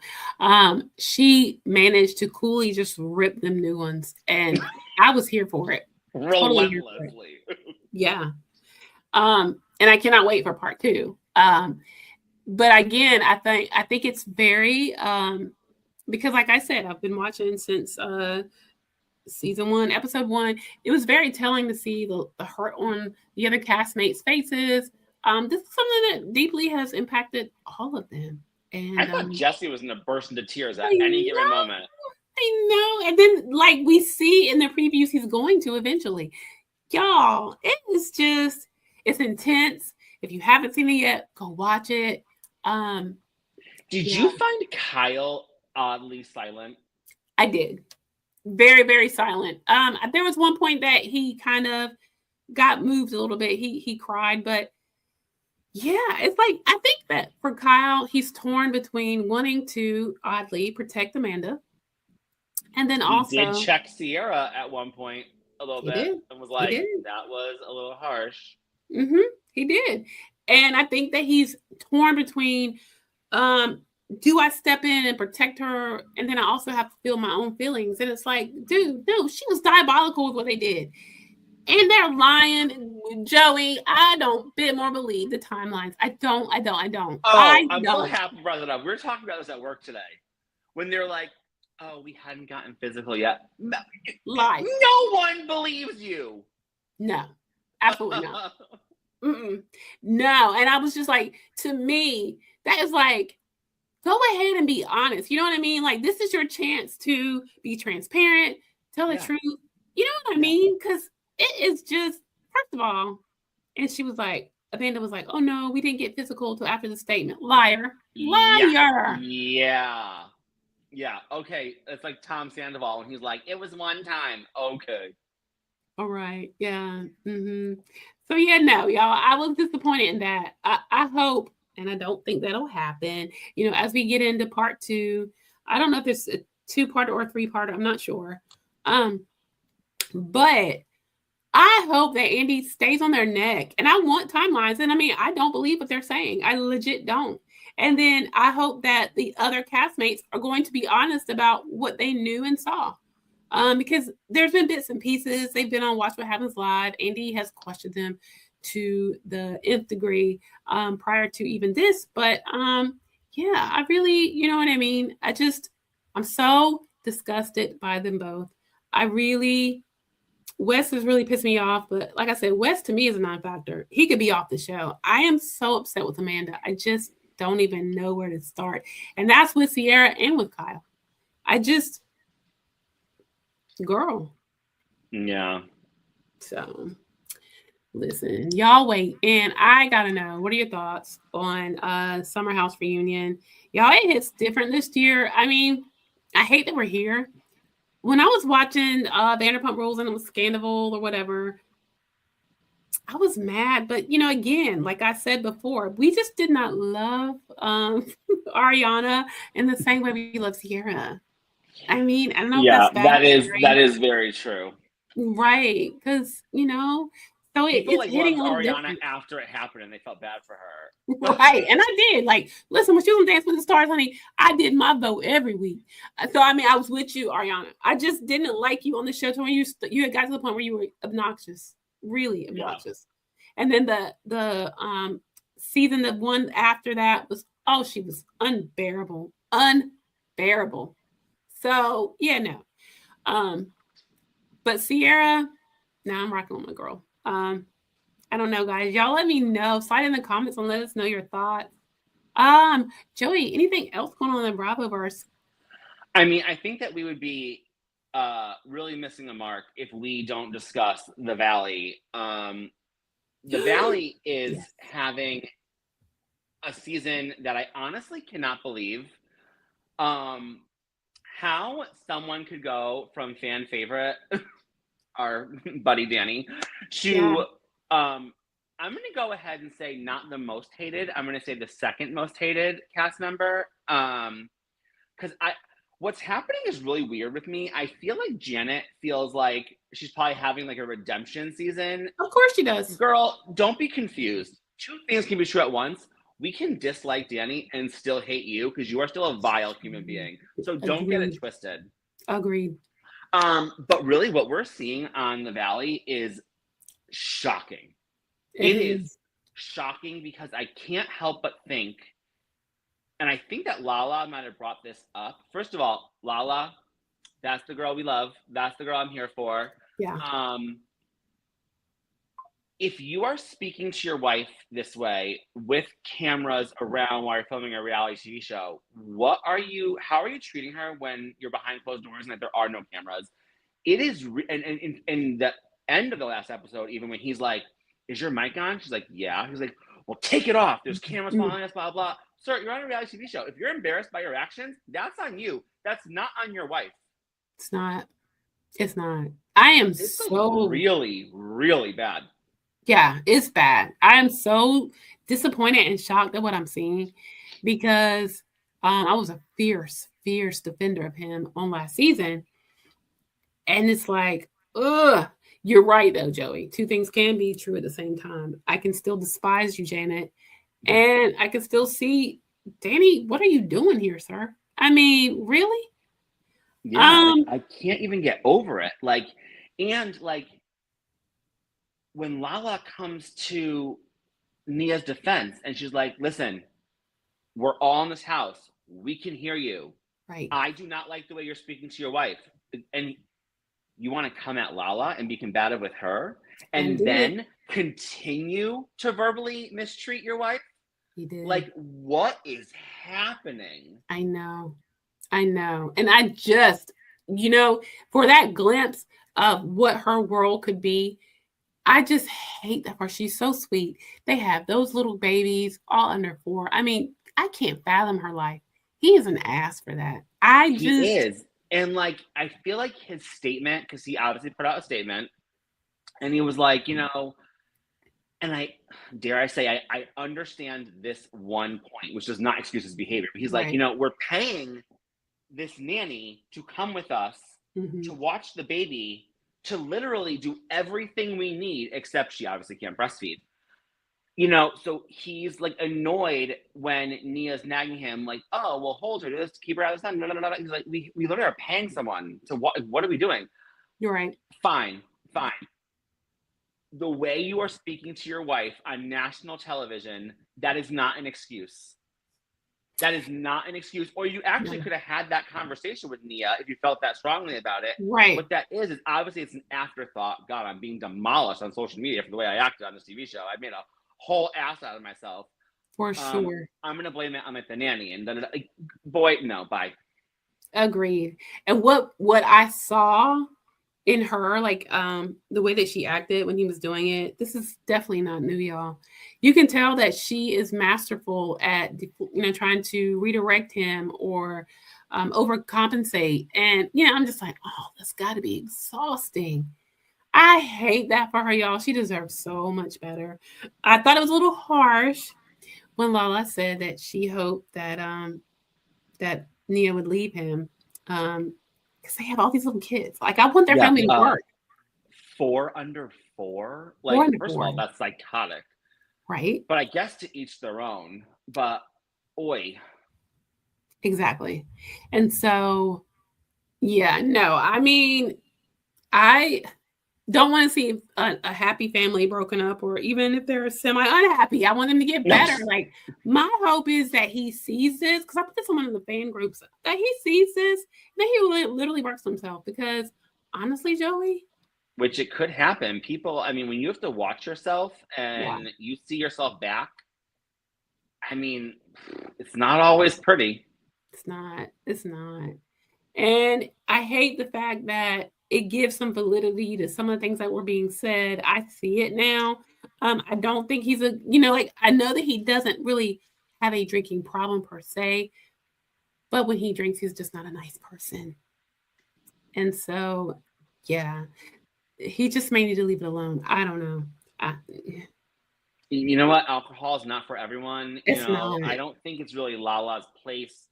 She managed to coolly just rip them new ones, and I was here for it. Relentlessly. Totally. Yeah. And I cannot wait for part 2. But again, I think it's very because like I said, I've been watching since season 1, episode 1. It was very telling to see the hurt on the other castmates' faces. This is something that deeply has impacted all of them. And I thought Jesse was going to burst into tears at any given moment. I know. And then, like we see in the previews, he's going to eventually. Y'all, it's intense. If you haven't seen it yet, go watch it. Did you find Kyle oddly silent? I did. Very, very silent. There was one point that he kind of got moved a little bit. He cried, but yeah, it's like, I think that for Kyle, he's torn between wanting to oddly protect Amanda, and then also he did check Sierra at one point a little bit and was like, that was a little harsh. He did. And I think that he's torn between, do I step in and protect her? And then I also have to feel my own feelings. And it's like, dude, no, she was diabolical with what they did. And they're lying. Joey, I don't bit more believe the timelines. I don't. Oh, I'm so happy you brought it up. We were talking about this at work today. When they're like, oh, we hadn't gotten physical yet. Lies. No one believes you. No, absolutely not. No. And I was just like, to me, that is like, go ahead and be honest. You know what I mean? Like, this is your chance to be transparent, tell the truth. You know what I mean? Because it is just, first of all, and she was like, Amanda was like, oh no, we didn't get physical until after the statement. Liar. Yeah. Okay. It's like Tom Sandoval when he's like, it was one time. Okay. All right. Yeah. So yeah, no, y'all, I was disappointed in that. I hope, and I don't think that'll happen, as we get into part 2. I don't know if it's a 2-part or a 3-part. I'm not sure. But I hope that Andy stays on their neck. And I want timelines. And I mean, I don't believe what they're saying. I legit don't. And then I hope that the other castmates are going to be honest about what they knew and saw. Because there's been bits and pieces. They've been on Watch What Happens Live. Andy has questioned them to the nth degree prior to even this. But yeah, I really, you know what I mean? I'm so disgusted by them both. Wes has really pissed me off, but like I said, Wes to me is a non-factor. He could be off the show. I am so upset with Amanda. I just don't even know where to start. And that's with Sierra and with Kyle. Girl. Yeah. So, listen, y'all wait. And I got to know, what are your thoughts on Summer House Reunion? Y'all, it hits different this year. I mean, I hate that we're here. When I was watching Vanderpump Rules and it was Scandal or whatever, I was mad. But, again, like I said before, we just did not love Ariana in the same way we love Sierra. I mean, I don't know if that's bad. That is very true. Right. Because, so people it's hitting loved a Ariana different. After it happened and they felt bad for her. Right. And I did. Like, listen, when she was on Dance with the Stars, honey, I did my vote every week. So, I mean, I was with you, Ariana. I just didn't like you on the show when you had got to the point where you were obnoxious, really obnoxious. Yeah. And then the season, the one after that was, she was unbearable. So, yeah, no. But Sierra, I'm rocking with my girl. I don't know, guys. Y'all let me know. Slide in the comments and let us know your thoughts. Joey, anything else going on in the Bravoverse? I mean, I think that we would be really missing the mark if we don't discuss the Valley. The Valley is having a season that I honestly cannot believe. How someone could go from fan favorite, our buddy Danny, to I'm going to go ahead and say not the most hated. I'm going to say the second most hated cast member. Because what's happening is really weird with me. I feel like Janet feels like she's probably having like a redemption season. Of course she does. Girl, don't be confused. Two things can be true at once. We can dislike Danny and still hate you because you are still a vile human being. So don't get it twisted. Agreed. But really what we're seeing on the Valley is shocking. It is shocking because I can't help but think, and I think that Lala might have brought this up. First of all, Lala, that's the girl we love. That's the girl I'm here for. Yeah. If you are speaking to your wife this way with cameras around while you're filming a reality TV show, how are you treating her when you're behind closed doors and that there are no cameras? It is, and in the end of the last episode, even when he's like, is your mic on? She's like, yeah. He's like, well, take it off. There's cameras following us, blah, blah. Sir, you're on a reality TV show. If you're embarrassed by your actions, that's on you. That's not on your wife. It's not. I am so really, really bad. Yeah, it's bad. I am so disappointed and shocked at what I'm seeing because I was a fierce defender of him on last season. And it's like, you're right though, Joey. Two things can be true at the same time. I can still despise you, Janet, and I can still see, Danny, what are you doing here, sir? I mean, really? Yeah, I can't even get over it. When Lala comes to Nia's defense and she's like, listen, we're all in this house. We can hear you. Right. I do not like the way you're speaking to your wife. And you want to come at Lala and be combative with her and then continue to verbally mistreat your wife? He did. Like, what is happening? I know. And I just, for that glimpse of what her world could be, I just hate that part. She's so sweet. They have those little babies all under 4. I mean, I can't fathom her life. He is an ass for that. He is. And I feel like his statement, because he obviously put out a statement, and he was like, and I understand this one point, which does not excuse his behavior. But he's like, we're paying this nanny to come with us to watch the baby, to literally do everything we need, except she obviously can't breastfeed. you know, so he's like annoyed when Nia's nagging him, like, oh, well, hold her, just keep her out of the sun. No, no, no, no. He's like, we literally are paying someone to what are we doing? You're right. Fine. The way you are speaking to your wife on national television, that is not an excuse. That is not an excuse. Or you actually could have had that conversation with Nia if you felt that strongly about it. Right. What that is obviously it's an afterthought. God, I'm being demolished on social media for the way I acted on this TV show. I made a whole ass out of myself. For sure. I'm gonna blame it on the nanny, and then boy, no, bye. Agreed. And what I saw in her, like the way that she acted when he was doing it, this is definitely not new, y'all. You can tell that she is masterful at trying to redirect him or overcompensate. And I'm just like, oh, that's got to be exhausting. I hate that for her, y'all. She deserves so much better. I thought it was a little harsh when Lala said that she hoped that that Nia would leave him. Because they have all these little kids. Like, I want their family to work. 4 under 4? Like, first of all, that's psychotic. Right. But I guess to each their own. But, oi. Exactly. And so, yeah, no, I mean, I don't want to see a happy family broken up, or even if they're semi-unhappy. I want them to get better. Like, my hope is that he sees this, because I put this on one of the fan groups, that he sees this, and that he literally works himself. Because honestly, Joey, which it could happen. People, I mean, when you have to watch yourself and you see yourself back, I mean, it's not always pretty. It's not. And I hate the fact that it gives some validity to some of the things that were being said. I see it now. I don't think he's I know that he doesn't really have a drinking problem per se, but when he drinks, he's just not a nice person. And so, yeah, he just may need to leave it alone. I don't know. You know what? Alcohol is not for everyone. It's not. I don't think it's really Lala's place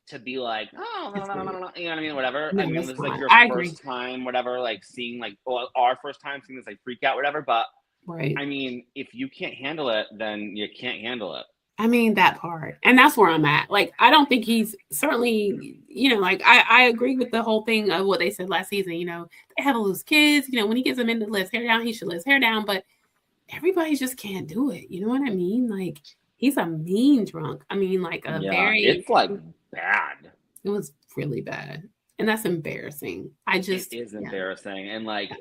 to be like, oh, no, you know what I mean? Whatever. No, I mean, this is like your first time, whatever, like seeing our first time seeing this like freak out, whatever. But right. I mean, if you can't handle it, then you can't handle it. I mean, that part. And that's where I'm at. Like, I don't think he's certainly, I agree with the whole thing of what they said last season. They have all those kids, when he gets them in to let his hair down, he should let his hair down. But everybody just can't do it. You know what I mean? Like, he's a mean drunk. I mean, like it's like bad. It was really bad. And that's embarrassing. It is embarrassing. And like,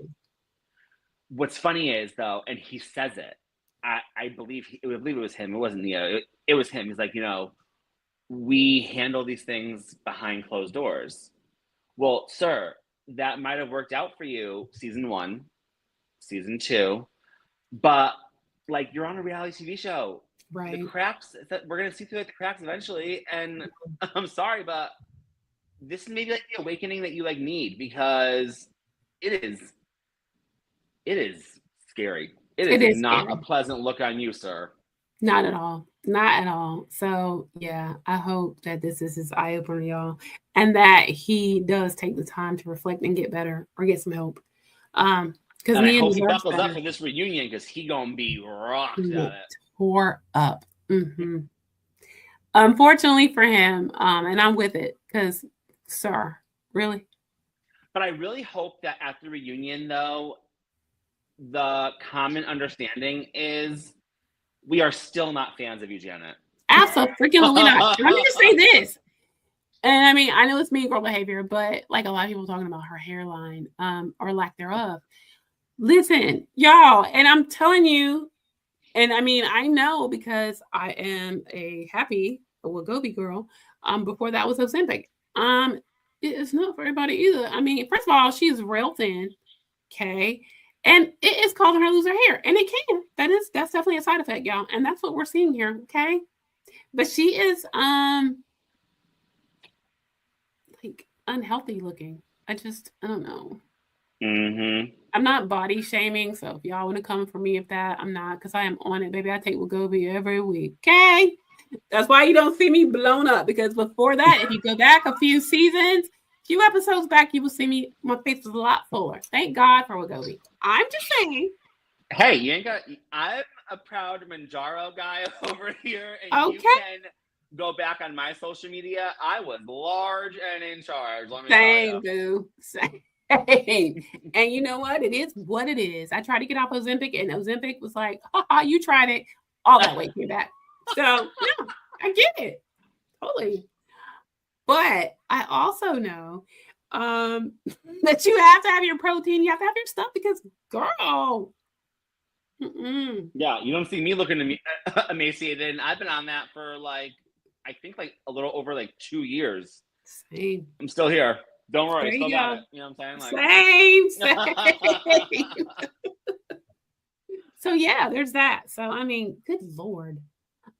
what's funny is though, and he says it, I believe it was him. It wasn't Nia. It was him. He's like, we handle these things behind closed doors. Well, sir, that might have worked out for you season 1, season 2, but like, you're on a reality TV show. Right. The cracks, we're going to see through the cracks eventually. And I'm sorry, but this may be like the awakening that you like need, because it is scary. It is not scary. A pleasant look on you, sir. Not at all. Not at all. So yeah, I hope that this is his eye opener, y'all, and that he does take the time to reflect and get better or get some help. Because I hope he buckles up for this reunion, because he gonna be rocked at it. Tore up. Mm-hmm. Unfortunately for him, and I'm with it, because, sir, really. But I really hope that at the reunion, though, the common understanding is we are still not fans of you, Janet. Absolutely not. Let me just say this. And I mean, I know it's mean girl behavior, but like a lot of people talking about her hairline, or lack thereof. Listen, y'all, and I'm telling you, and I mean, I know, because I am a happy Wagobi girl. Before that was Ozempic. It is not for everybody either. I mean, first of all, she's real thin, okay, and it is causing her to lose her hair, and it can. That's definitely a side effect, y'all, and that's what we're seeing here, okay. But she is like unhealthy looking. I don't know. Mm-hmm. I'm not body shaming, so if y'all want to come for me if that, I'm not, because I am on it, baby. I take Wegovy every week, okay? That's why you don't see me blown up, because before that, if you go back a few episodes back, you will see me, my face was a lot fuller. Thank God for Wegovy. I'm just saying. Hey, you ain't got, I'm a proud Manjaro guy over here, and Okay. you can go back on my social media. I was large and in charge. Let me tell Same, you. boo. Same. And you know what? It is what it is. I tried to get off Ozempic, and Ozempic was like, haha, you tried it. All that weight came back. So, no, I get it. Totally. But I also know that you have to have your protein. You have to have your stuff because, girl. Yeah, you don't see me looking emaciated. And I've been on that for I think a little over 2 years. Same. I'm still here. Don't worry, still got it. You know what I'm saying? Same. So yeah, there's that. So I mean, good Lord.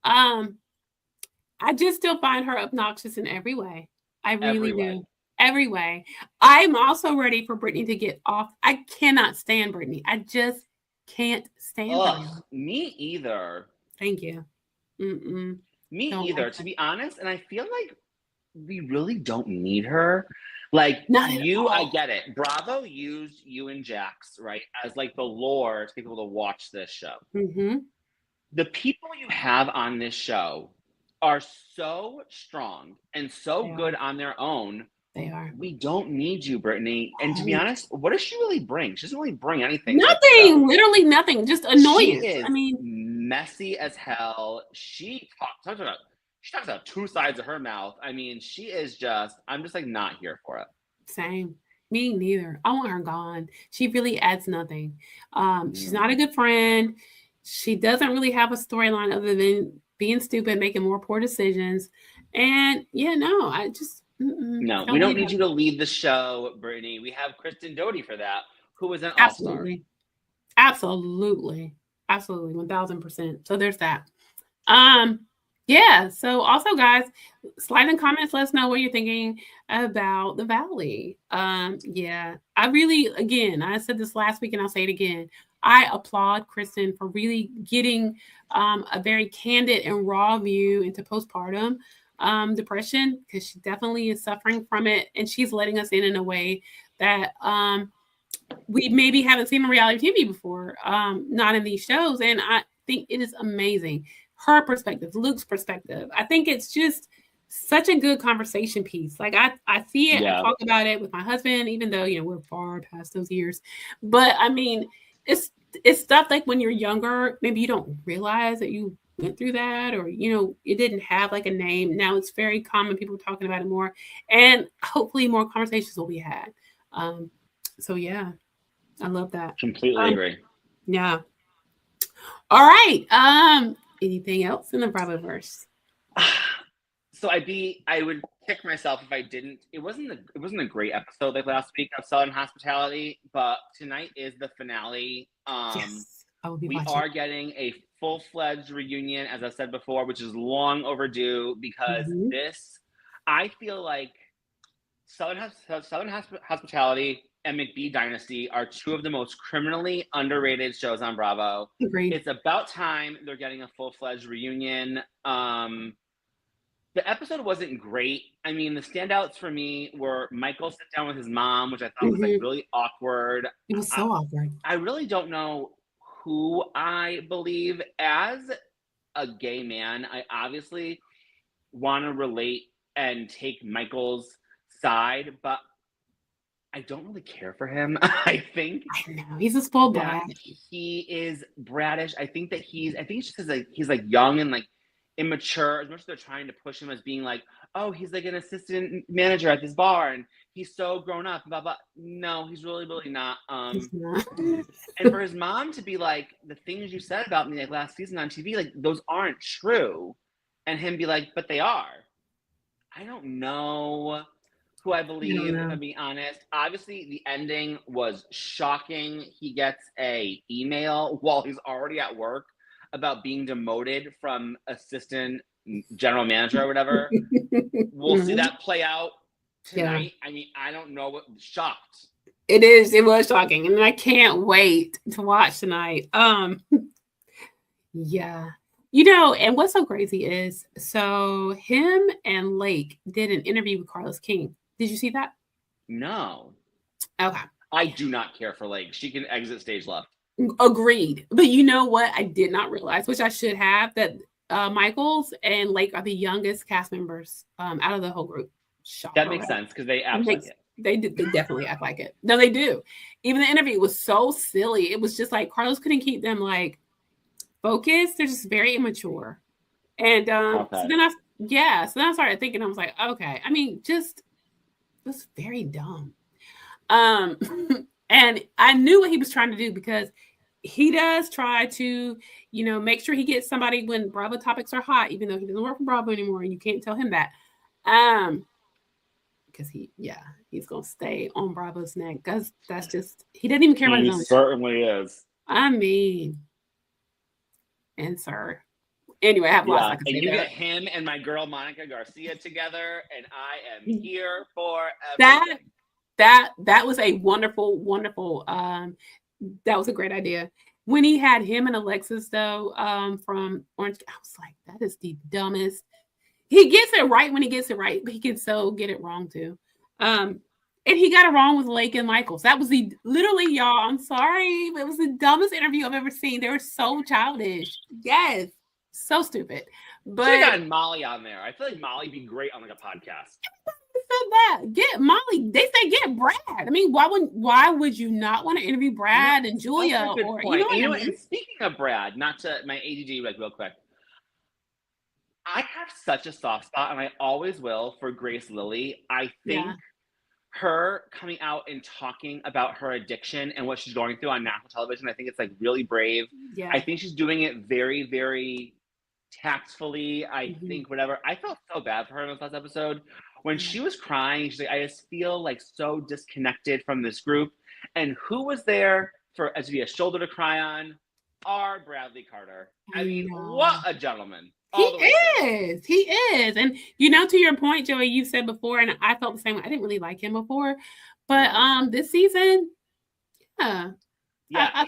I just still find her obnoxious in every way. I really do. Every way. I'm also ready for Brittany to get off. I cannot stand Brittany. I just can't stand her. Me either. Thank you. Me either, to be honest. And I feel like we really don't need her. Not at all. I get it. Bravo used you and Jax, right, as the lure to get people to watch this show. The people you have on this show are so strong and so good on their own. They are. We don't need you, Brittany. And to be honest, what does she really bring? She doesn't really bring anything. Nothing. Literally nothing. Just annoyance. She is messy as hell. She talks about two sides of her mouth. I mean, she is I'm just not here for it. Same. Me neither. I want her gone. She really adds nothing. She's not a good friend. She doesn't really have a storyline other than being stupid, making more poor decisions. And I just no, we don't need you to lead the show, Brittany. We have Kristen Doty for that, who was an all-star. Absolutely. 1000%. So there's that. So also, guys, slide in comments, let us know what you're thinking about the Valley. I really, again, I said this last week and I'll say it again. I applaud Kristen for really getting a very candid and raw view into postpartum depression, because she definitely is suffering from it, and she's letting us in a way that we maybe haven't seen in reality TV before, not in these shows, and I think it is amazing. Her perspective, Luke's perspective. I think it's just such a good conversation piece. I see it, I talk about it with my husband, even though we're far past those years. But I mean, it's stuff when you're younger, maybe you don't realize that you went through that, or it didn't have a name. Now it's very common, people talking about it more, and hopefully more conversations will be had. So yeah, I love that. Completely agree. Yeah. All right. Anything else in the Bravoverse? So I would kick myself if I didn't. It wasn't a great episode last week of Southern Hospitality, but tonight is the finale. Yes, I will be we watching. are getting a full-fledged reunion, as I said before, which is long overdue, because I feel like Southern Hospitality and McBee Dynasty are two of the most criminally underrated shows on Bravo. Agreed. It's about time they're getting a full-fledged reunion. The episode wasn't great. I mean, the standouts for me were Michael sit down with his mom, which I thought was really awkward. It was so awkward. I really don't know who I believe as a gay man. I obviously want to relate and take Michael's side, but I don't really care for him. I know he's a spoiled brat. He is brattish. I think it's just because he's young and immature, as much as they're trying to push him as being oh, he's an assistant manager at this bar and he's so grown up, blah blah. No, he's really not. He's not. And for his mom to be the things you said about me last season on TV, those aren't true, and him be but they are. I don't know who I believe, to be honest. Obviously, the ending was shocking. He gets a email while he's already at work about being demoted from assistant general manager or whatever. We'll see that play out tonight. I mean, I don't know what shocked. It was shocking, and I can't wait to watch tonight. Yeah. And what's so crazy is, so him and Lake did an interview with Carlos King. Did you see that? No. Okay. I do not care for Lake. She can exit stage left. Agreed. But you know what? I did not realize, which I should have, that Michaels and Lake are the youngest cast members out of the whole group. Shocker. That makes sense because they act like it. They definitely act like it. No, they do. Even the interview was so silly. It was just like Carlos couldn't keep them like focused. They're just very immature. And so then I started thinking, I was like, okay. I mean, just it was very dumb. And I knew what he was trying to do because he does try to, make sure he gets somebody when Bravo topics are hot, even though he doesn't work for Bravo anymore, and you can't tell him that. Because he's gonna stay on Bravo's neck because that's just he doesn't even care about his own. He certainly is. I mean, and sir. Anyway, I have lots I can say. And you get him and my girl Monica Garcia together, and I am here for everything. That was a wonderful, wonderful. That was a great idea. When he had him and Alexis though, from Orange, I was like, that is the dumbest. He gets it right when he gets it right, but he can so get it wrong too. And he got it wrong with Lake and Michaels. That was literally, y'all, I'm sorry, but it was the dumbest interview I've ever seen. They were so childish. Yes. So stupid. But should have gotten Molly on there. I feel like Molly'd be great on like a podcast. Said that. Get Molly. They say get Brad. I mean, why would you not want to interview Brad and Julia? Or And speaking of Brad, not to my ADD like real quick. I have such a soft spot, and I always will, for Grace Lilly. I think her coming out and talking about her addiction and what she's going through on national television, I think it's like really brave. Yeah. I think she's doing it very, very tactfully. I think whatever. I felt so bad for her in this last episode. When she was crying, she's like, I just feel like so disconnected from this group. And who was there to be a shoulder to cry on? Our Bradley Carter. I mean, what a gentleman. He is. And to your point, Joey, you said before, and I felt the same way. I didn't really like him before. But this season, I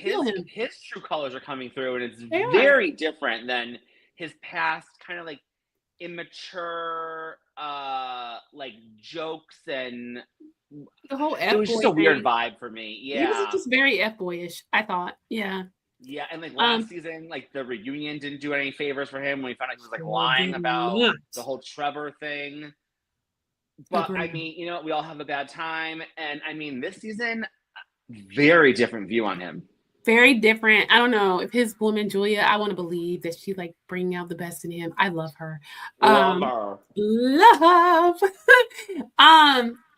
feel him. His true colors are coming through, and it's very different than his past kind of like immature like jokes and the whole F-boy. It was just a weird vibe for me. Yeah. He was just very F-boyish, I thought. Yeah. Yeah, and like last season, like the reunion didn't do any favors for him when he found out he was like lying about the whole Trevor thing. But I mean, we all have a bad time. And I mean, this season, very different view on him. Very different. I don't know if his woman Julia, I want to believe that she's like bringing out the best in him. I love her. Love.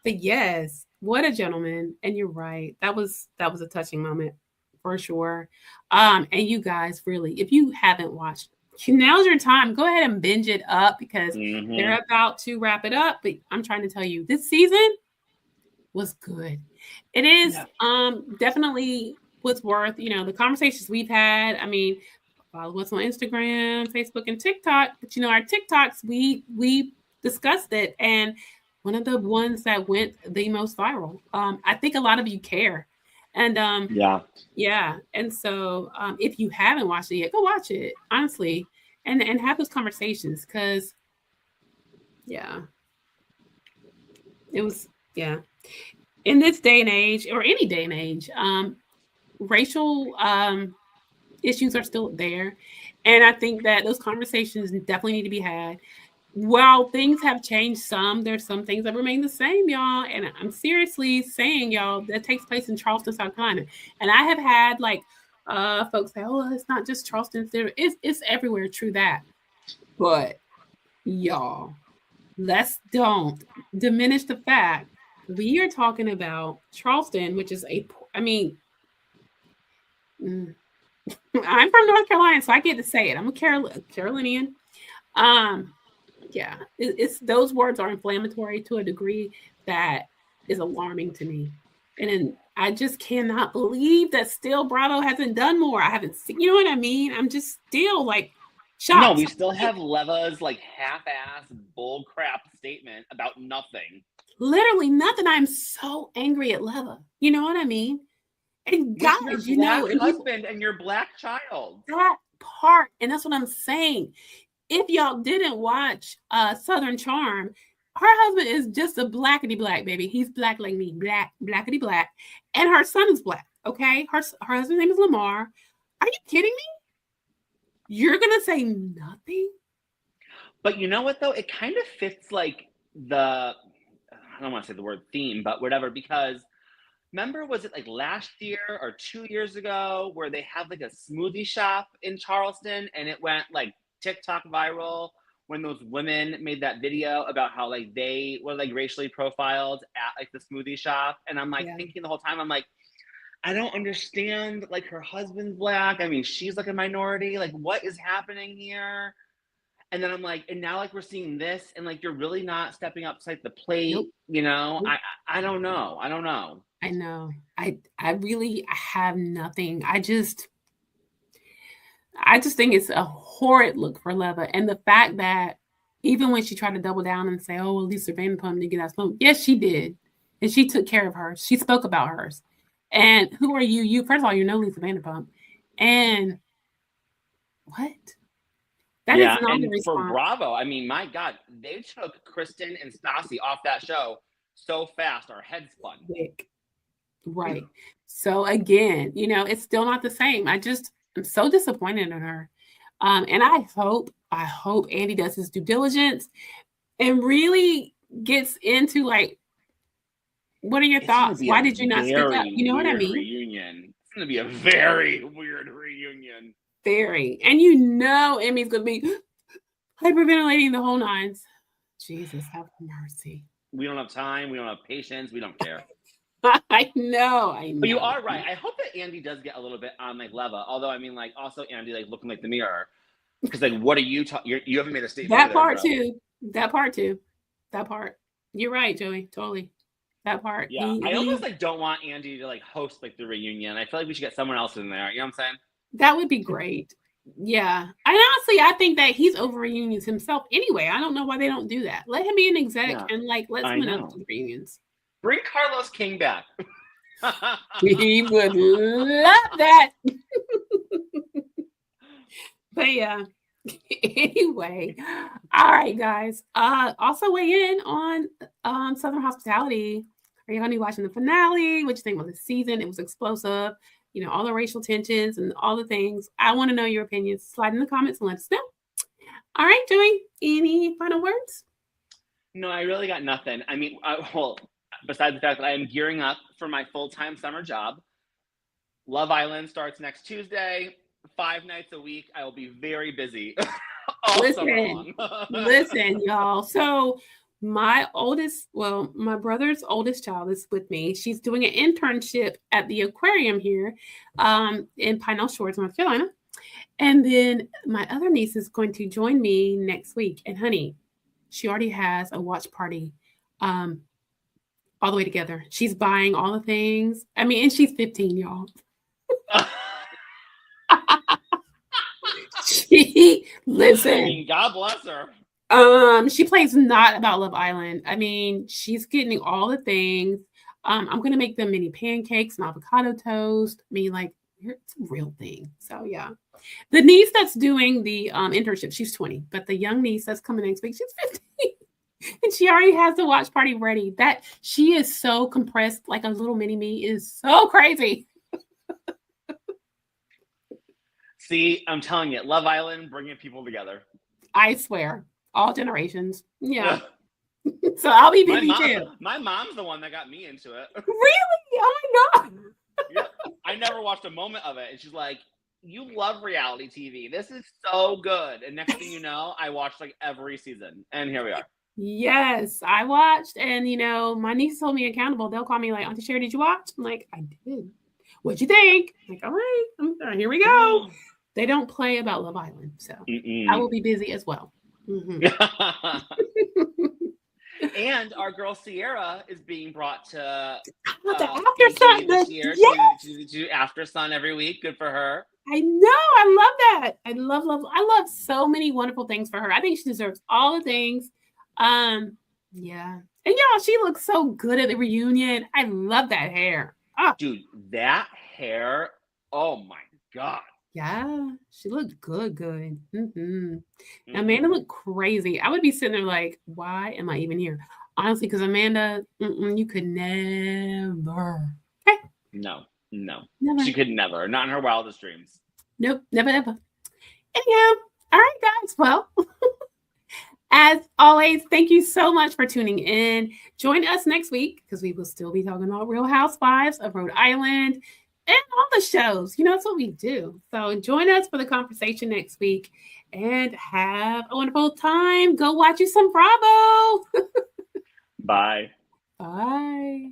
But yes, what a gentleman. And you're right. That was a touching moment for sure. And you guys, really, if you haven't watched, now's your time. Go ahead and binge it up because they're about to wrap it up. But I'm trying to tell you, this season was good. It is definitely what's worth, the conversations we've had. I mean, follow us on Instagram, Facebook, and TikTok. But our TikToks, we discussed it, and one of the ones that went the most viral. I think a lot of you care, and and so if you haven't watched it yet, go watch it honestly, and have those conversations because it was in this day and age, or any day and age. Racial issues are still there, and I think that those conversations definitely need to be had. While things have changed some, there's some things that remain the same, y'all. And I'm seriously saying, y'all, that takes place in Charleston, South Carolina. And I have had like folks say, "Oh, it's not just Charleston; it's everywhere." True that, but y'all, let's don't diminish the fact we are talking about Charleston, which is I'm from North Carolina, so I get to say it. I'm a Carolinian. It's those words are inflammatory to a degree that is alarming to me. And I just cannot believe that still Bravo hasn't done more. I haven't seen, you know what I mean? I'm just still like shocked. No, we still have Leva's like half-ass bull crap statement about nothing. Literally nothing. I'm so angry at Leva. You know what I mean? And guys, your husband and your black child. That part, and that's what I'm saying. If y'all didn't watch Southern Charm, her husband is just a blackity black, baby. He's black like me, blackity black, and her son is black. Okay, her husband's name is Lamar. Are you kidding me? You're gonna say nothing? But you know what though? It kind of fits like I don't want to say the word theme, but whatever, because remember, was it like last year or 2 years ago where they have like a smoothie shop in Charleston and it went like TikTok viral when those women made that video about how like they were like racially profiled at like the smoothie shop. And I'm like thinking the whole time, I'm like, I don't understand. Like her husband's black. I mean, she's like a minority. Like, what is happening here? And then I'm like, and now like we're seeing this, and like you're really not stepping up to like the plate. Nope. You know, Nope. I don't know. I don't know. I know. I really have nothing. I just think it's a horrid look for Leva. And the fact that even when she tried to double down and say, oh, well, Lisa Vanderpump didn't get that smoke. Yes, she did. And she took care of her. She spoke about hers. And who are you? You, first of all, you know Lisa Vanderpump. And what? That is not and a response. for Bravo, I mean, my God, they took Kristen and Stassi off that show so fast, our heads spun. Quick. Right. So again, you know, it's still not the same. I'm so disappointed in her. And I hope Andy does his due diligence and really gets into like, what are your thoughts? Why did you not speak up? You know what I mean? Reunion. It's going to be a very weird reunion. Very. And you know Emmy's going to be hyperventilating the whole nines. Jesus, have mercy. We don't have time. We don't have patience. We don't care. I know. But you are right. I hope that Andy does get a little bit on like Leva. Although, I mean, like also Andy like looking like the mirror. Because like, what are you talking? You haven't made a statement. That part too. That part. You're right, Joey. Totally. That part. Yeah. I almost like don't want Andy to like host like the reunion. I feel like we should get someone else in there. You know what I'm saying? That would be great. Yeah. And honestly, I think that he's over reunions himself anyway. I don't know why they don't do that. Let him be an exec and like let someone else do the reunions. Bring Carlos King back. He would love that. But yeah. Anyway. All right, guys. Also weigh in on Southern Hospitality. Are you gonna be watching the finale? What you think about the season? It was explosive. You know, all the racial tensions and all the things. I want to know your opinions. Slide in the comments and let us know. All right, Joey, any final words? No, I really got nothing. I mean, well, besides the fact that I am gearing up for my full-time summer job. Love Island starts next Tuesday. 5 nights a week. I will be very busy. Listen, y'all. So my brother's oldest child is with me. She's doing an internship at the aquarium here in Pinal Shores, North Carolina. And then my other niece is going to join me next week. And honey, she already has a watch party all the way together. She's buying all the things. I mean, and she's 15, y'all. Listen. I mean, God bless her. She plays not about Love Island. I mean, she's getting all the things. I'm gonna make them mini pancakes and avocado toast. I mean, like, it's a real thing. So yeah. The niece that's doing the internship, she's 20, but the young niece that's coming next week, she's 15. And she already has the watch party ready. That she is so compressed, like a little mini me is so crazy. See, I'm telling you, Love Island, bringing people together. I swear. All generations. Yeah. So I'll be busy too. My mom's the one that got me into it. Really? Oh my God. Yeah. I never watched a moment of it. And she's like, you love reality TV. This is so good. And next thing you know, I watched like every season. And here we are. Yes, I watched. And, you know, my niece hold me accountable. They'll call me like, Auntie Sherry, did you watch? I'm like, I did. What'd you think? I'm like, all right, here we go. They don't play about Love Island. So I will be busy as well. Mm-hmm. And our girl Sierra is being brought to the After Sun this year. Yes. to do After Sun every week. Good for her. I know. I love that. I love so many wonderful things for her. I think she deserves all the things. Yeah. And y'all, she looks so good at the reunion. I love that hair. Oh. Dude, that hair. Oh my God. Yeah, she looked good. Mm-hmm. Amanda looked crazy. I would be sitting there like, why am I even here? Honestly, because Amanda, you could never. Okay. No. No. Never. She could never. Not in her wildest dreams. Nope, never, ever. Anyhow, all right, guys. Well, as always, thank you so much for tuning in. Join us next week because we will still be talking about Real Housewives of Rhode Island and all the shows. You know, that's what we do. So join us for the conversation next week and have a wonderful time. Go watch you some Bravo. Bye. Bye.